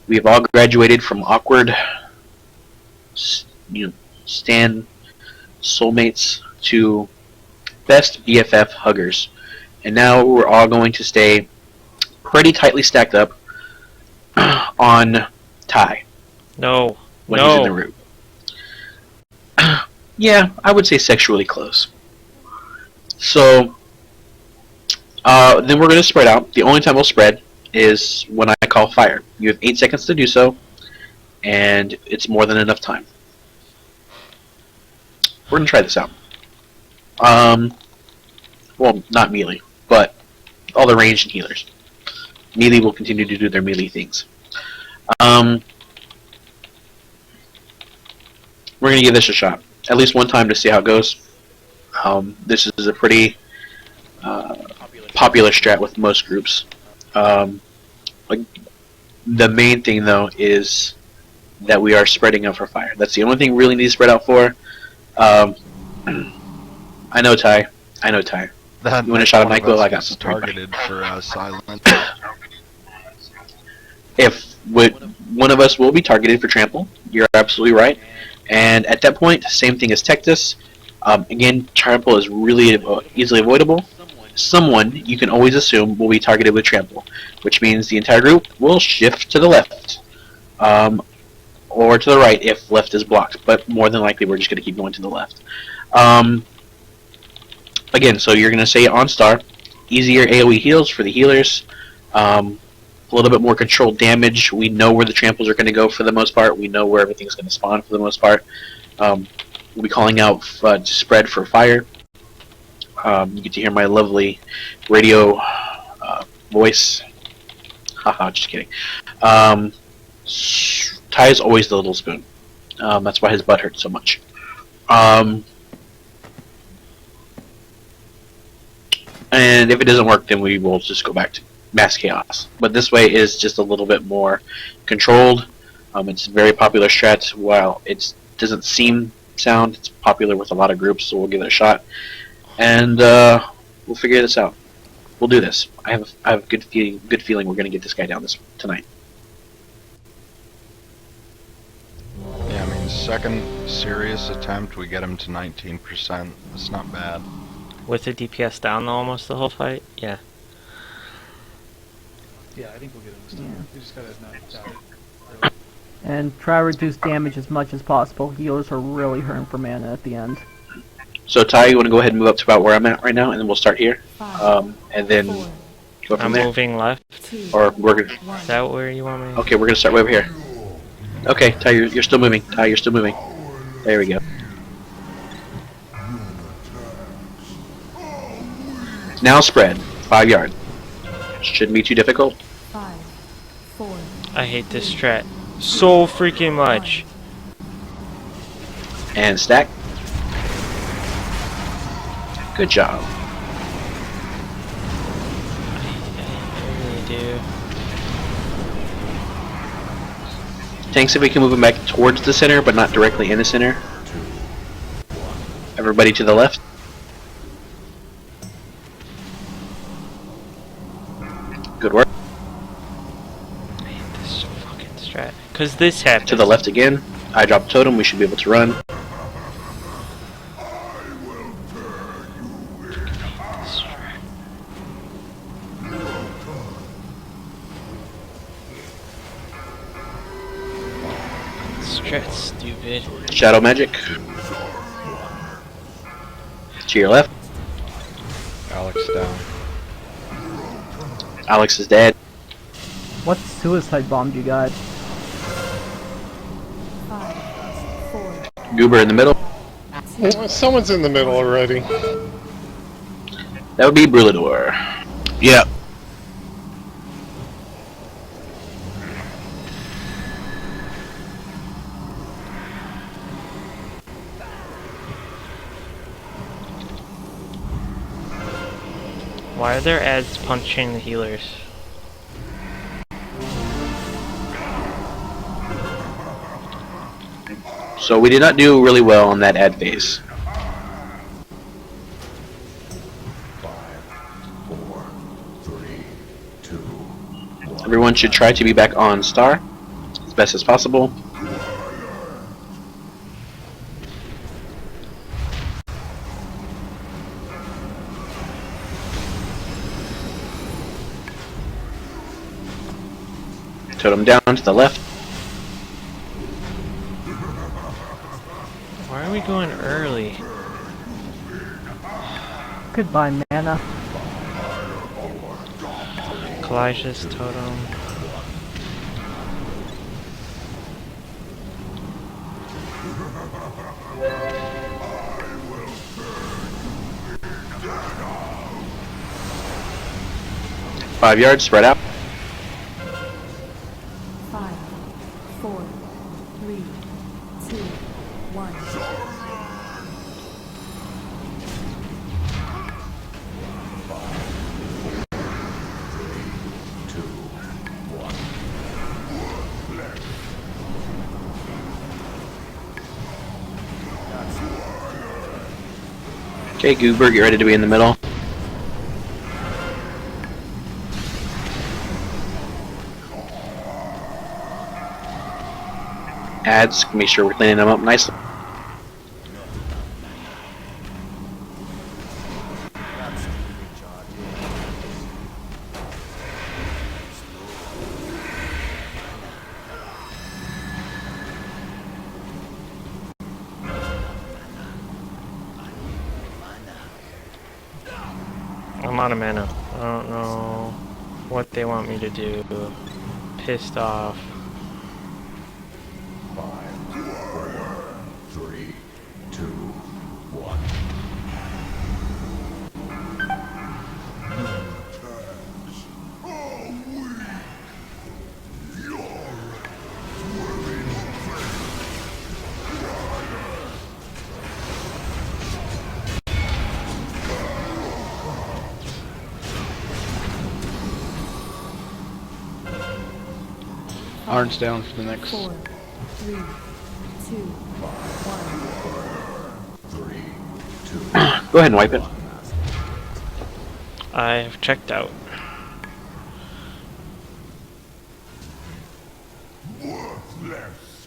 We have all graduated from awkward, stand soulmates to best BFF huggers. And now we're all going to stay pretty tightly stacked up on Ty No. when he's in the room. Yeah, I would say sexually close. So, then we're going to spread out. The only time we'll spread is when I call fire. You have 8 seconds to do so, and it's more than enough time. We're going to try this out. Well, not melee, but all the ranged and healers. Melee will continue to do their melee things. We're going to give this a shot. At least one time to see how it goes. This is a pretty popular strat with most groups. Like, the main thing, though, is that we are spreading out for fire. That's the only thing we really need to spread out for. I know Ty. You want a shot at Michael? I got some targeted for silent. If one of us will be targeted for trample, you're absolutely right. And at that point, same thing as Tectus. Again, trample is really easily avoidable. Someone, you can always assume, will be targeted with trample, which means the entire group will shift to the left. Or to the right if left is blocked, but more than likely we're just going to keep going to the left. Again, so you're going to say on star, easier AoE heals for the healers, a little bit more controlled damage. We know where the tramples are going to go for the most part. We know where everything's going to spawn for the most part. We'll be calling out spread for fire. You get to hear my lovely radio voice. Haha, just kidding. Ty is always the little spoon. That's why his butt hurts so much. And if it doesn't work, then we will just go back to mass chaos. But this way is just a little bit more controlled. It's a very popular strat. While it doesn't seem sound, it's popular with a lot of groups, so we'll give it a shot. And we'll figure this out. We'll do this. I have a good feeling we're going to get this guy down tonight. Yeah, I mean, second serious attempt, we get him to 19%. That's not bad. With the DPS down almost the whole fight? Yeah. Yeah, I think we'll get him this time. Yeah. We just gotta not doubt it. Really. And try to reduce damage as much as possible. Healers are really hurting for mana at the end. So Ty, you want to go ahead and move up to about where I'm at right now, and then we'll start here, 5, and then 4, go from I'm there. moving left. 2, Or we're gonna. 1. Is that where you want me? Okay, we're gonna start way over here. Okay, Ty, you're still moving. Ty, you're still moving. There we go. Now spread 5 yards. Shouldn't be too difficult. 5, 4, I hate this strat so freaking much. And stack. Good job. I really do. Tanks, if we can move them back towards the center, but not directly in the center. Everybody to the left. Good work. I hate this fucking strat. Cause this happens. To the left again. I drop totem. We should be able to run. Strat's stupid. Shadow magic. To your left. Alex down. Alex is dead. What suicide bomb do you got? 5, 4, Goober in the middle. Someone's in the middle already. That would be Brulador. Yeah. Why are their ads punching the healers? So we did not do really well on that ad phase. 5, 4, 3, 2, 1. Everyone should try to be back on star as best as possible. Totem down to the left. Why are we going early? Goodbye, mana. Kalijah's totem. Five yards, spread out. 5, 4, 3, 2, 1. Okay, Goober, get ready to be in the middle. Ads, make sure we're cleaning them up nicely. I'm out of mana. I don't know what they want me to do. Pissed off. 5, 4, 3, 2, 1. Arn's down for the next. 4, 3, 2, 1. Go ahead and wipe it. I've checked out. Worthless.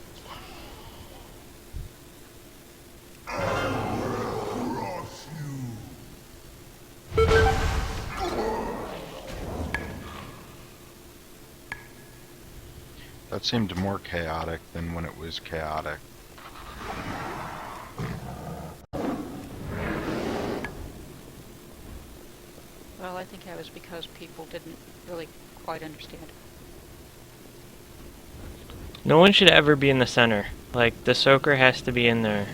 Cross you. That seemed more chaotic than when it was chaotic. Well, I think that was because people didn't really quite understand. No one should ever be in the center. Like, the soaker has to be in there.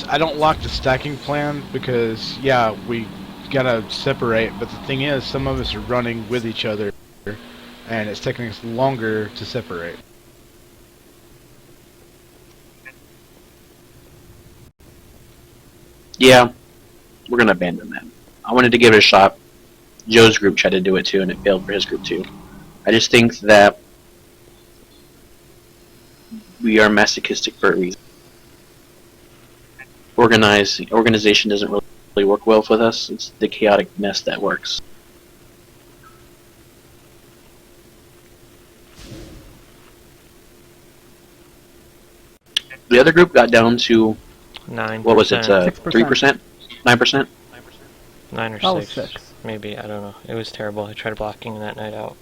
I don't like the stacking plan because, yeah, we gotta separate, but the thing is, some of us are running with each other, and it's taking us longer to separate. Yeah, we're gonna abandon that. I wanted to give it a shot. Joe's group tried to do it too, and it failed for his group too. I just think that we are masochistic for a reason. Organization doesn't really work well with us. It's the chaotic mess that works. The other group got down to 9%. what was it? 3%, 9%. 9 or Oh, 6. 6. Maybe, I don't know. It was terrible. I tried blocking that night out.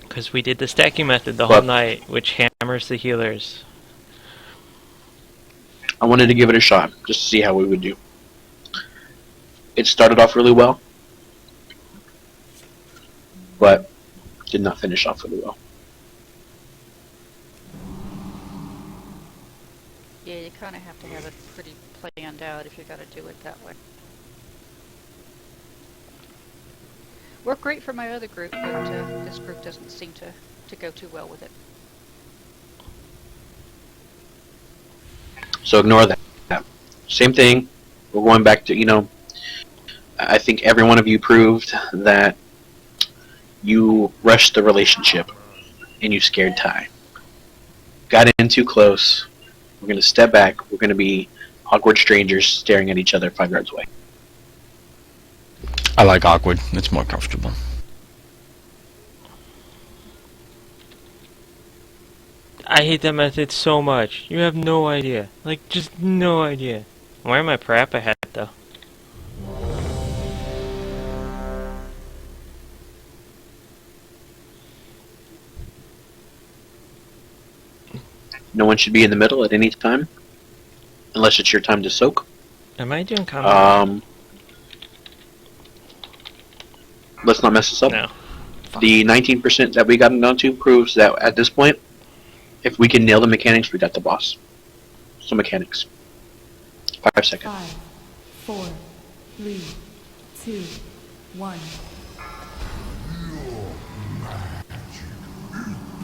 Because we did the stacking method the whole night, which hammers the healers. I wanted to give it a shot, just to see how we would do. It started off really well, but did not finish off really well. Yeah, you kind of have to have it pretty planned out if you're going to do it that way. Worked great for my other group, but this group doesn't seem to go too well with it. So ignore that. Same thing. We're going back to, I think every one of you proved that you rushed the relationship and you scared Ty. Got in too close. We're going to step back. We're going to be awkward strangers staring at each other 5 yards away. I like awkward. It's more comfortable. I hate that method so much. You have no idea. Like, just no idea. I'm wearing my Parappa hat, though. No one should be in the middle at any time, unless it's your time to soak. Am I doing combat? Let's not mess this up. No. The 19% that we got down to proves that at this point, if we can nail the mechanics, we got the boss. So mechanics. 5 seconds. 5, 4, 3, 2, 1.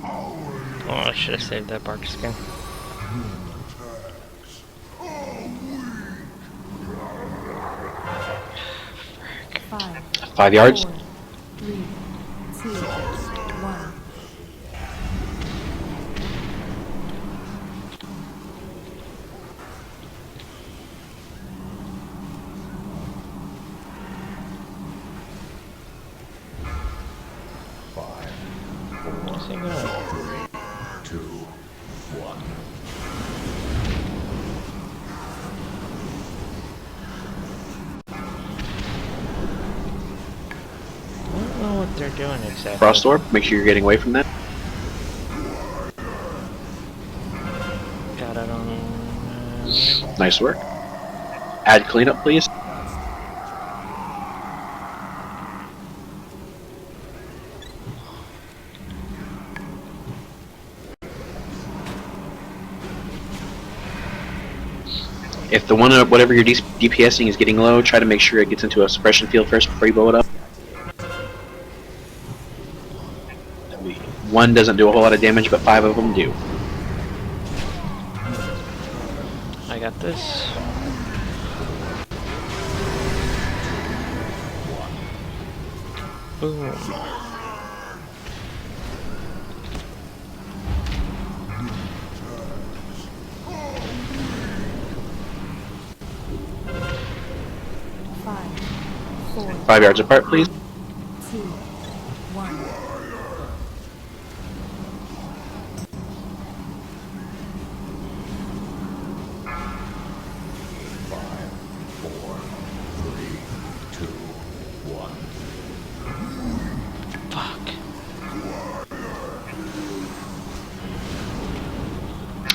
Oh, I should have saved that bark skin. 5 yards. 4, 3, 2, 1. Where's he going? 2, 1. I don't know what they're doing exactly. Frost Orb. Make sure you're getting away from that. Got it on. Nice work. Add cleanup, please. If the one whatever you're DPSing is getting low, try to make sure it gets into a suppression field first before you blow it up. One doesn't do a whole lot of damage, but 5 of them do. I got this. Boom. Five, 4, 5 yards apart, please. 2, 1.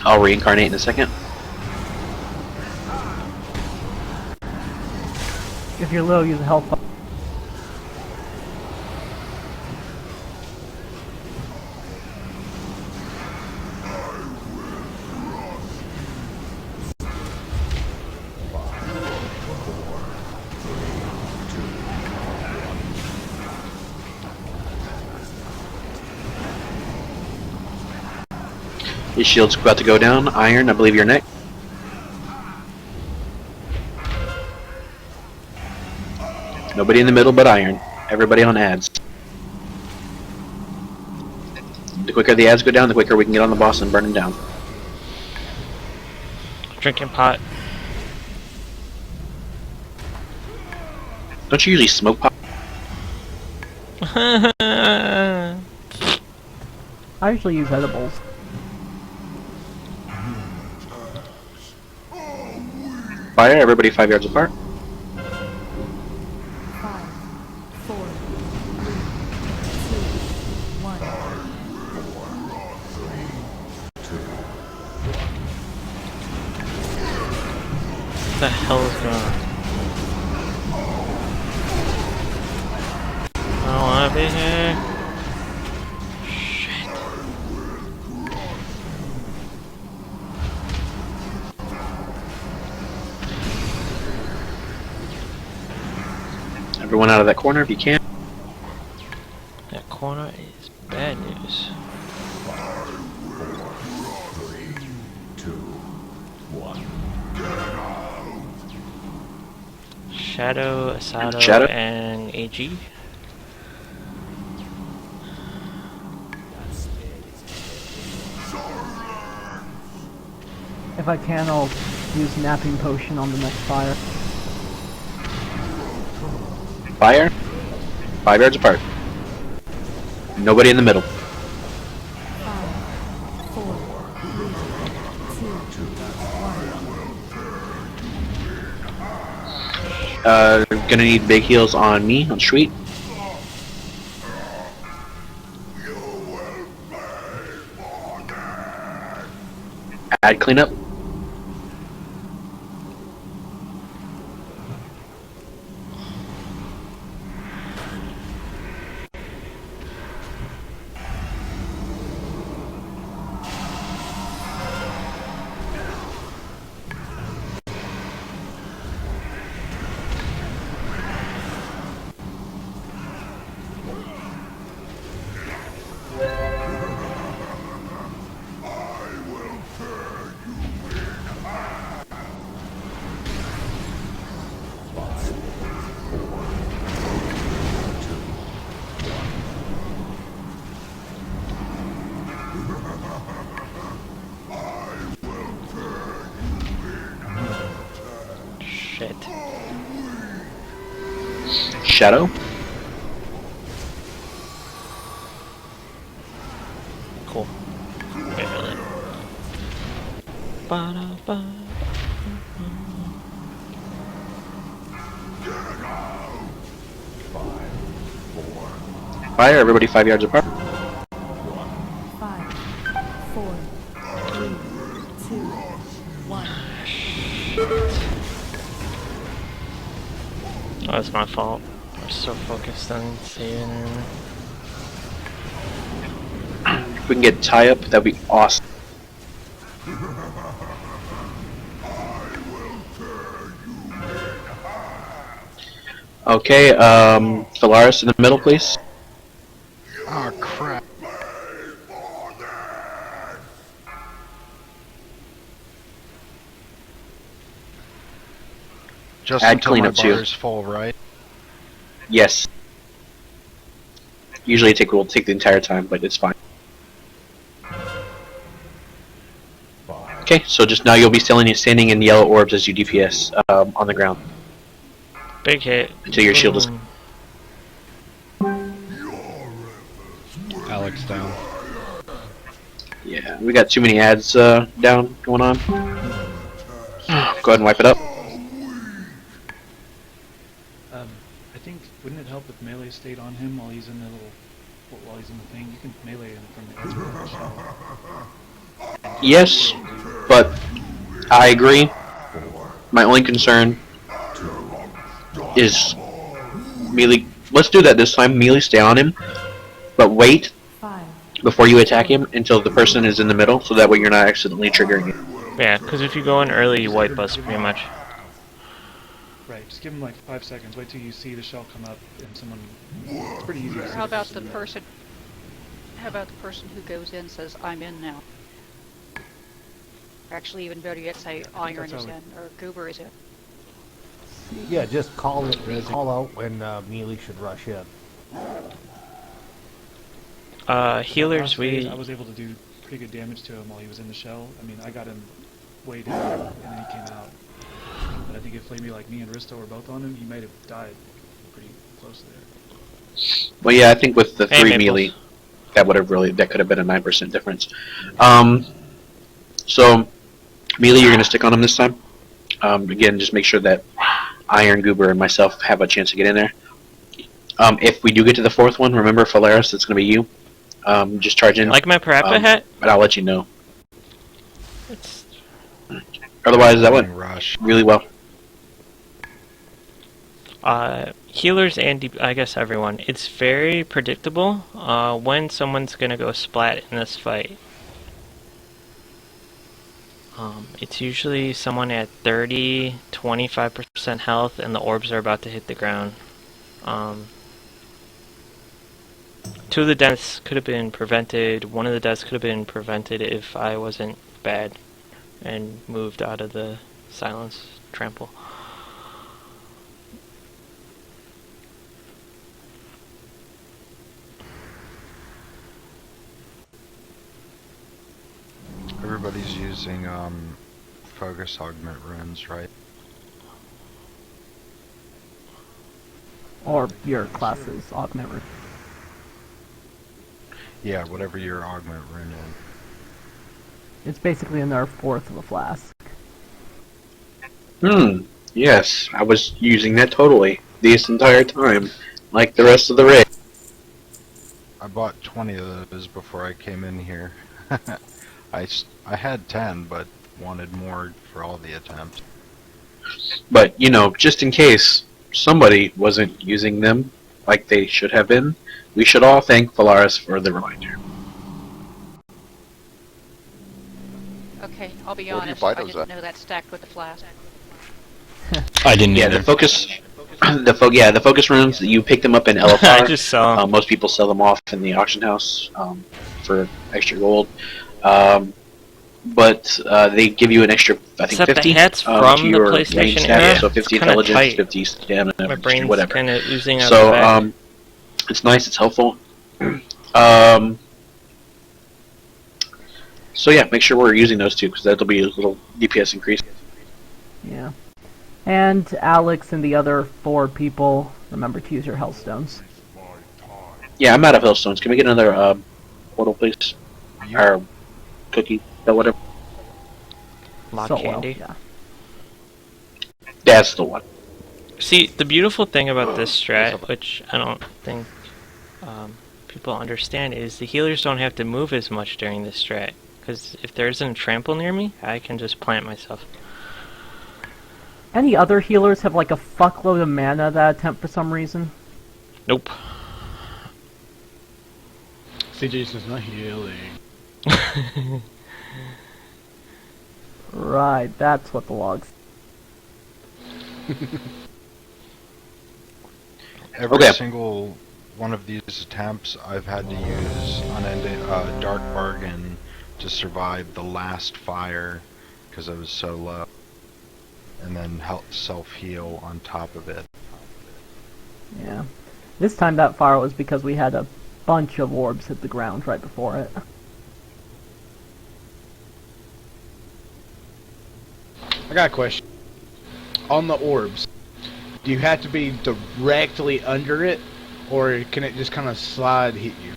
I'll reincarnate in a second. If you're low, use a health bar. Your shield's about to go down. Iron, I believe you're next. Nobody in the middle but Iron. Everybody on ads. The quicker the ads go down, the quicker we can get on the boss and burn him down. Drinking pot. Don't you usually smoke pot? I usually use edibles. Fire, everybody 5 yards apart. 5, 4, 3, 2, 1. What the hell is going on? I don't wanna be here. Shit. Everyone out of that corner if you can. That corner is bad news. 2, 1. Shadow, Asado, Shadow. and AG. If I can, I'll use napping potion on the next fire. Fire. 5 yards apart. Nobody in the middle. 5, 4, Gonna need big heals on me, on Sweet. Add cleanup. Shit. Shadow. Cool. Barely. Ba-da-ba. Fire, everybody 5 yards apart. 5, 4, 3, 2, 1. Oh, that's my fault. I'm so focused on saving her. If we can get tie up, that'd be awesome. Okay, Phalaris in the middle, please. Oh crap. Just Add until my cleanup bar too. is full, right? Yes. Usually will take the entire time, but it's fine. Okay, so just now you'll be standing in yellow orbs as you DPS on the ground Big hit. until your shield is. Alex down. Yeah, we got too many ads down going on. Go ahead and wipe it up. I think, wouldn't it help if melee stayed on him while he's in the while he's in the thing? You can melee him from the edge of the shell. Yes, but I agree. My only concern is melee. Let's do that this time. Melee stay on him, but wait 5, before you attack him until the person is in the middle, so that way you're not accidentally triggering it. Yeah, because if you go in early, you wipe us pretty much. Right, just give him like 5 seconds. Wait till you see the shell come up and someone. It's pretty easy to see. How about person the there. person? How about the person who goes in says, "I'm in now"? Actually, even better yet, say Iron is in or Goober is in. Yeah, just call out when melee should rush in. Healers, Last phase, we... I was able to do pretty good damage to him while he was in the shell. I mean, I got him way down, and then he came out. But I think if maybe like me and Risto were both on him, he might have died pretty close there. Well, yeah, I think with the Hey, 3 Maples. melee, that could have been a 9% difference. So melee, you're gonna stick on him this time. Again, just make sure that Iron, Goober, and myself have a chance to get in there. If we do get to the 4th one, remember Phalaris, it's gonna be you. Just charge in. Like my Parappa hat? But I'll let you know. It's... Otherwise, that went Rush. really well. Healers and I guess everyone. It's very predictable when someone's gonna go splat in this fight. It's usually someone at 30, 25% health, and the orbs are about to hit the ground. 2 of the deaths could have been prevented. 1 of the deaths could have been prevented if I wasn't bad and moved out of the silence trample. Everybody's using focus augment runes, right? Or your class's augment rune. Yeah, whatever your augment rune is. It's basically a nerf fourth of a flask. Yes, I was using that totally this entire time, like the rest of the raid. I bought 20 of those before I came in here. I had 10, but wanted more for all the attempts. But, you know, just in case somebody wasn't using them like they should have been, we should all thank Valaris for the reminder. Okay, I'll be Where do you honest, buy I those didn't at? know that stacked with the flask. I didn't Yeah, either. the focus runes, you pick them up in LFR. I just saw 'em. Most people sell them off in the auction house for extra gold. But they give you an extra, I think, Except 50 the hats to from the your range PlayStation stat, era, so 50 it's kinda intelligence, tight. 50 stamina, My 50 brain's whatever. kind of oozing out So the back. it's nice, it's helpful. So yeah, make sure we're using those two because that'll be a little DPS increase. Yeah. And Alex and the other 4 people, remember to use your Hellstones. Yeah, I'm out of Hellstones. Can we get another portal, please? Or cookie, or whatever. Mock Salt candy. well, yeah. That's the one. See, the beautiful thing about this strat, which I don't think people understand, is the healers don't have to move as much during this strat. Because if there isn't a trample near me, I can just plant myself. Any other healers have like a fuckload of mana that attempt for some reason? Nope. CJ's just not healing. Right, that's what the logs. Every single one of these attempts, I've had to use unending Dark Bargain to survive the last fire because I was so low, and then help self-heal on top of it. Yeah. This time that fire was because we had a bunch of orbs hit the ground right before it. I got a question. On the orbs, do you have to be directly under it, or can it just kind of slide hit you?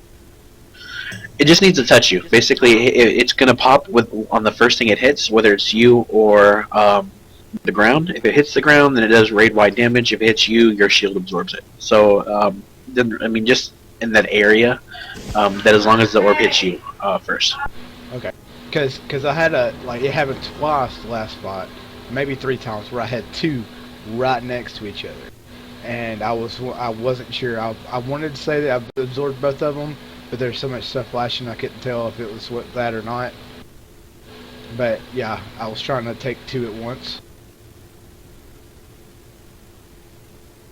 It just needs to touch you. Basically, it's going to pop on the first thing it hits, whether it's you or the ground. If it hits the ground, then it does raid-wide damage. If it hits you, your shield absorbs it. So, I mean, just in that area, that as long as the orb hits you first. Okay. Because I had it happened twice the last spot, maybe 3 times, where I had 2 right next to each other. And I wasn't sure. I wanted to say that I absorbed both of them, but there's so much stuff flashing I couldn't tell if it was that or not. But yeah, I was trying to take 2 at once.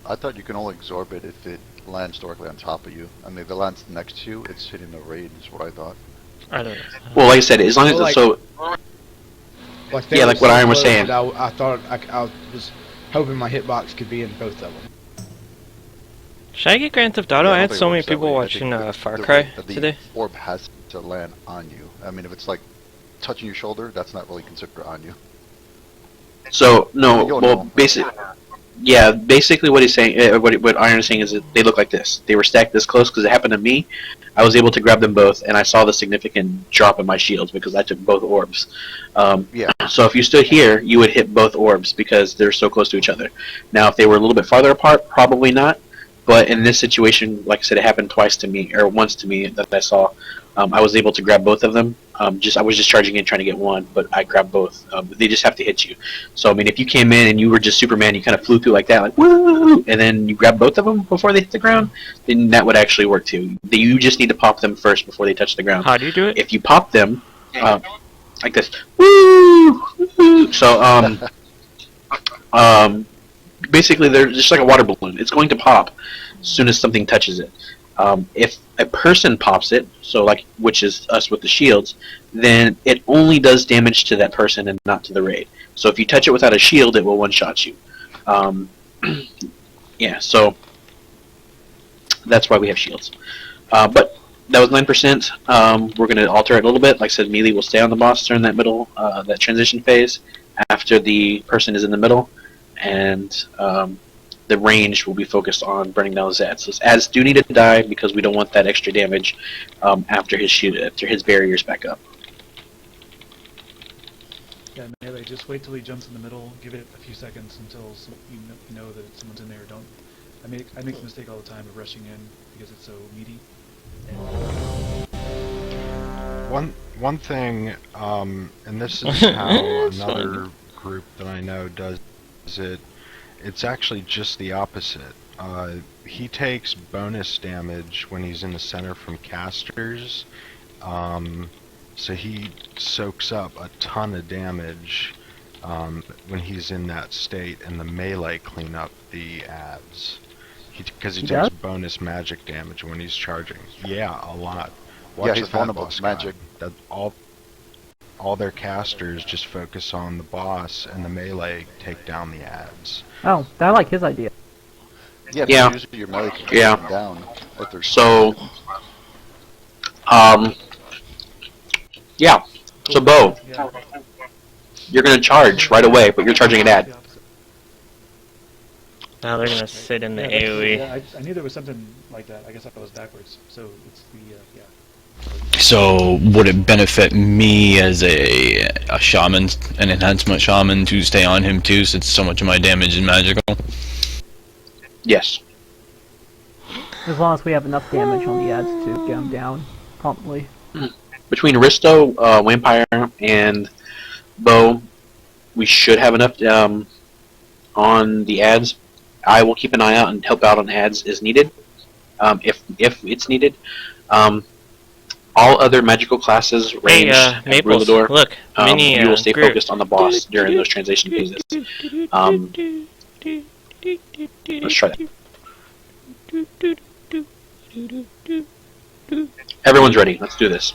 I thought you can only absorb it if it lands directly on top of you. I mean, if it lands next to you, it's hitting the raid, is what I thought. I don't know. Well, like I said, as long as it's so... They yeah, were like what so Iron was close saying. that I thought I was hoping my hitbox could be in both of them. Should I get Grand Theft Auto? Yeah, I don't had think so it many works that people way. I think watching the- Far the- Cry the today. orb has to land on you. I mean, if it's like touching your shoulder, that's not really considered on you. So, no, You'll well, know. basically what he's saying, what Iron is saying is that they look like this. They were stacked this close because it happened to me. I was able to grab them both, and I saw the significant drop in my shields because I took both orbs. Yeah. So if you stood here, you would hit both orbs because they're so close to each other. Now, if they were a little bit farther apart, probably not. But in this situation, like I said, it happened once to me that I saw. I was able to grab both of them. I was just charging in trying to get one, but I grabbed both. They just have to hit you. So I mean, if you came in and you were just Superman, you kind of flew through like that, like woo, and then you grab both of them before they hit the ground, then that would actually work too. You just need to pop them first before they touch the ground. How do you do it? If you pop them, like this, woo, woo. So basically they're just like a water balloon. It's going to pop as soon as something touches it. If a person pops it, so like which is us with the shields, then it only does damage to that person and not to the raid. So if you touch it without a shield, it will one-shot you. Yeah, so that's why we have shields. But that was 9%. We're going to alter it a little bit. Like I said, melee will stay on the boss during that middle, that transition phase after the person is in the middle, and the range will be focused on burning down those ads. Those ads do need to die because we don't want that extra damage after his barrier's back up. Yeah, melee. Just wait till he jumps in the middle. Give it a few seconds until you know that someone's in there. Don't. I make the mistake all the time of rushing in because it's so meaty. One thing, and this is how another group that I know does it. It's actually just the opposite. He takes bonus damage when he's in the center from casters, so he soaks up a ton of damage when he's in that state, and the melee clean up the ads. Because he takes bonus magic damage when he's charging. Yeah, a lot. Watch he's vulnerable to magic. That all their casters just focus on the boss, and the melee take down the ads. Oh, I like his idea. Yeah. Usually your melee can take them down. If they're So, yeah. So, Bo, you're gonna charge right away, but you're charging an ad. Now they're gonna sit in the Yeah, AoE. yeah, I knew there was something like that. I guess I was backwards. So it's the yeah. So would it benefit me as a shaman, an enhancement shaman, to stay on him too, since so much of my damage is magical? Yes. As long as we have enough damage on the ads to get him down promptly. Between Risto, Vampire, and Bo, we should have enough on the ads. I will keep an eye out and help out on ads as needed, if it's needed. All other magical classes, range, and Maples, Rulador, look, mini, you will stay group. focused on the boss during those transition phases. Let's try that. Everyone's ready. Let's do this.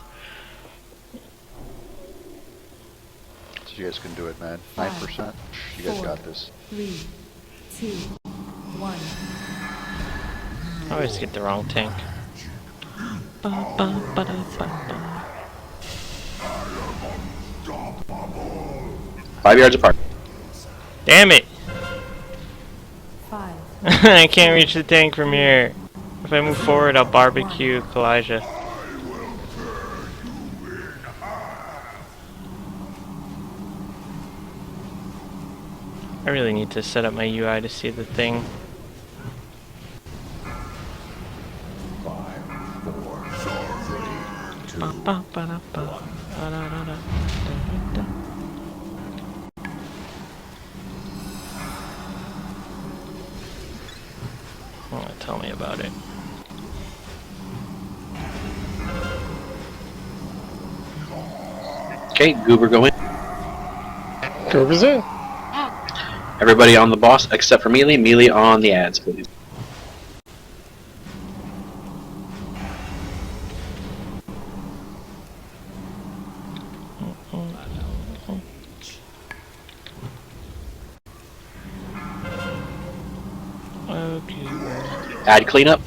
So you guys can do it, man. 9%. You guys got this. 3, 2, 1. I always get the wrong tank. 5 yards apart. Damn it! 5. I can't reach the tank from here. If I move forward, I'll barbecue Kalijah. I really need to set up my UI to see the thing. 5, 4, 3, 2, Oh, tell me about it. Okay, Goober go in. Goober's in. Everybody on the boss except for Melee. Melee on the ads, please. Okay. Ad cleanup.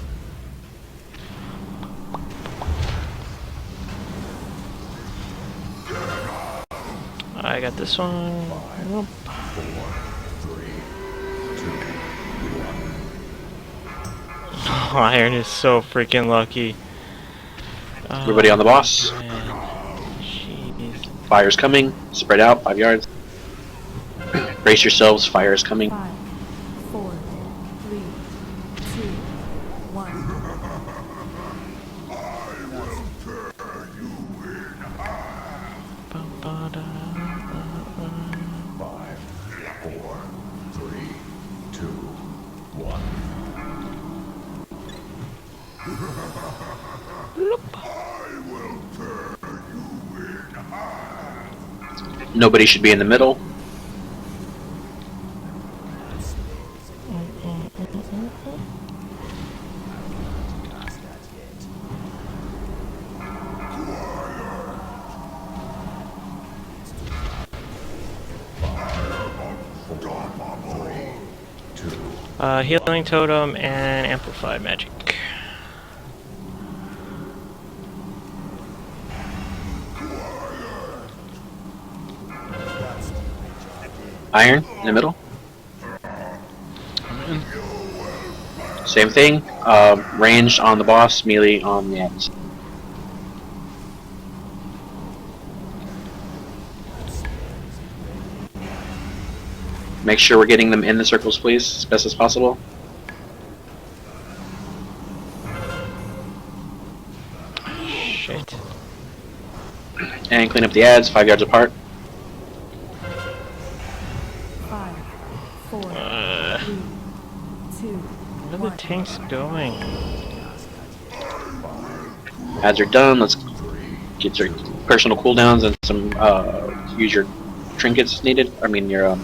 I got this one. Nope. 4, 3, 2, 1. Iron is so freaking lucky. Everybody on the boss. Jeez. Fire's coming. Spread out. 5 yards. Brace yourselves. Fire is coming. 5, 4, 3, 2, 1. 5, 4, 3, 2, 1. Nobody should be in the middle. Healing totem and amplified magic. Iron in the middle. Same thing. Ranged on the boss, melee on the ads. Make sure we're getting them in the circles, please, as best as possible. Shit. And clean up the ads, 5 yards apart. 5, 4, 3, 2, Where are the tanks going? Ads are done. Let's get your personal cooldowns and some use your trinkets needed. I mean your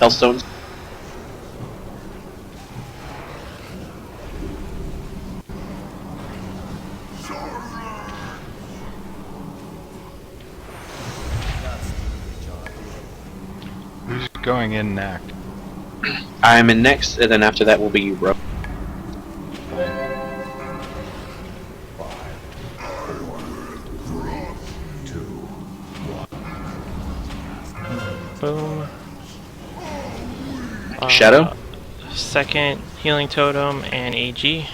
health stones. Who's going in next? I'm in next, and then after that will be you, bro. Boom. Shadow? Second healing totem and AG.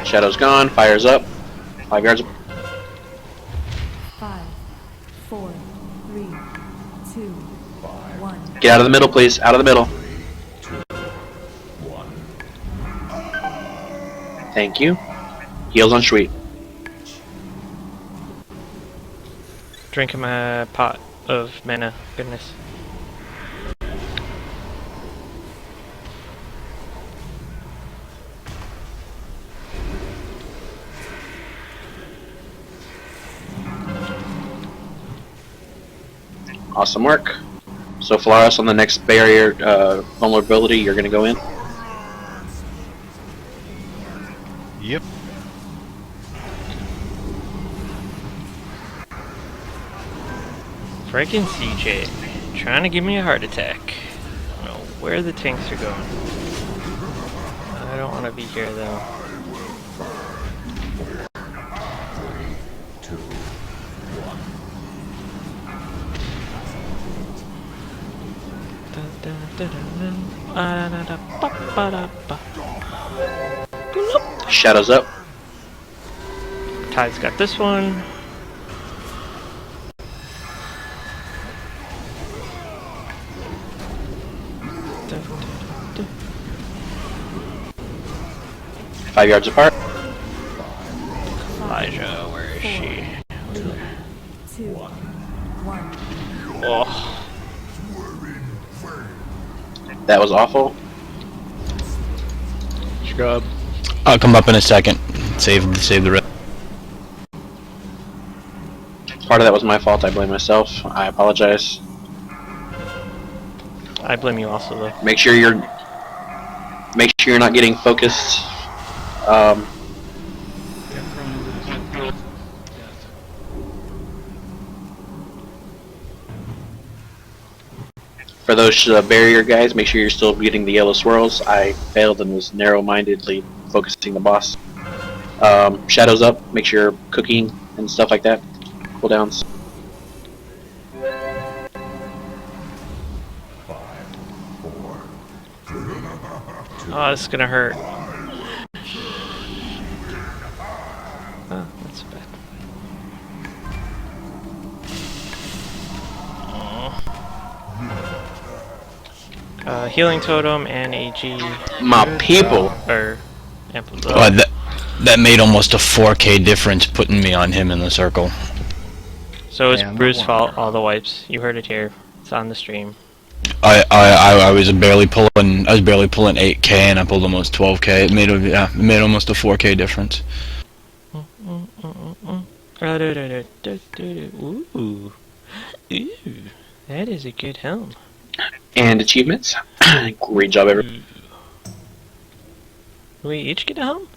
Shadow's gone. Fire's up. 5 yards. 5, 4, 3, 2, 1. Get out of the middle, please. Out of the middle. Thank you. Heals on Sweet. Drinking my pot of mana. Goodness. Awesome work. So Falaris on the next barrier vulnerability, you're gonna go in. Yep. Freaking CJ. Trying to give me a heart attack. I don't know where the tanks are going. I don't want to be here though. Shadows up. Ty's got this one. Five yards apart. Elijah, where is she? 2, 1. Oh. That was awful. Scrub. I'll come up in a second. Save the rest. Part of that was my fault. I blame myself. I apologize. I blame you also though. Make sure you're not getting focused. For those barrier guys, make sure you're still getting the yellow swirls. I failed and was narrow-mindedly focusing the boss. Shadows up. Make sure you're cooking and stuff like that. Cooldowns. 5, 4, 3, 2. Oh, this is gonna hurt. Oh, that's bad. Healing totem and AG. My people. Or Oh, that made almost a 4K difference putting me on him in the circle. So it's Yeah, Bruce's no fault. All the wipes. You heard it here. It's on the stream. I was barely pulling 8K and I pulled almost 12K. It made almost a 4K difference. Ooh, that is a good helm. And achievements. Great job, everyone. We each get a helm?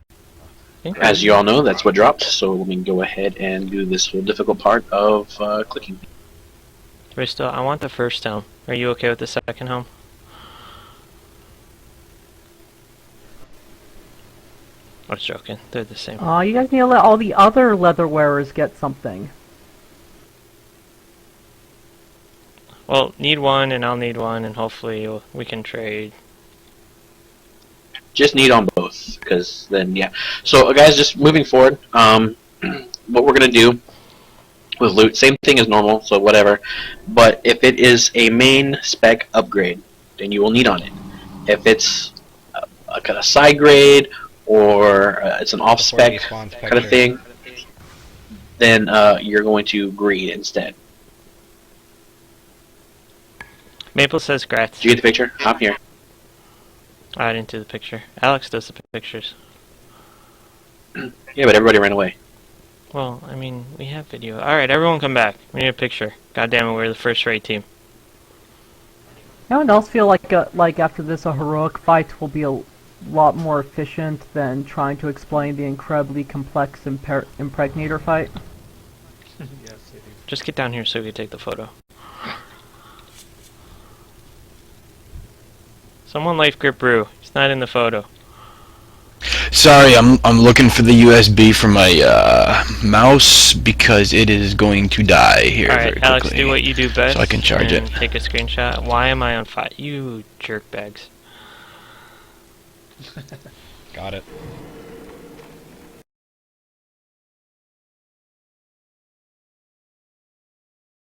As you all know, that's what dropped. So let me go ahead and do this whole difficult part of clicking. Risto, I want the first helm. Are you okay with the second helm? I was joking. They're the same. Aw, you guys need to let all the other leather wearers get something. Well, need one, and I'll need one, and hopefully we can trade. Just need on both, because then yeah. So guys, just moving forward, what we're gonna do with loot, same thing as normal, so whatever. But if it is a main spec upgrade, then you will need on it. If it's a kind of side grade or it's an off spec kind of thing, then you're going to greed instead. Maple says grats. Did you get the picture? I'm here. I didn't do the picture. Alex does the pictures. Yeah, but everybody ran away. Well, I mean, we have video. Alright, everyone come back. We need a picture. God damn it, we're the first raid team. Anyone else feel like after this a heroic fight will be a lot more efficient than trying to explain the incredibly complex impregnator fight? Yes, I do. Just get down here so we can take the photo. Someone life grip brew. He's not in the photo. Sorry, I'm looking for the USB for my mouse because it is going to die here very Alright, quickly. Alex, do what you do best. So I can charge and it. Take a screenshot. Why am I on fire? You jerk bags. Got it.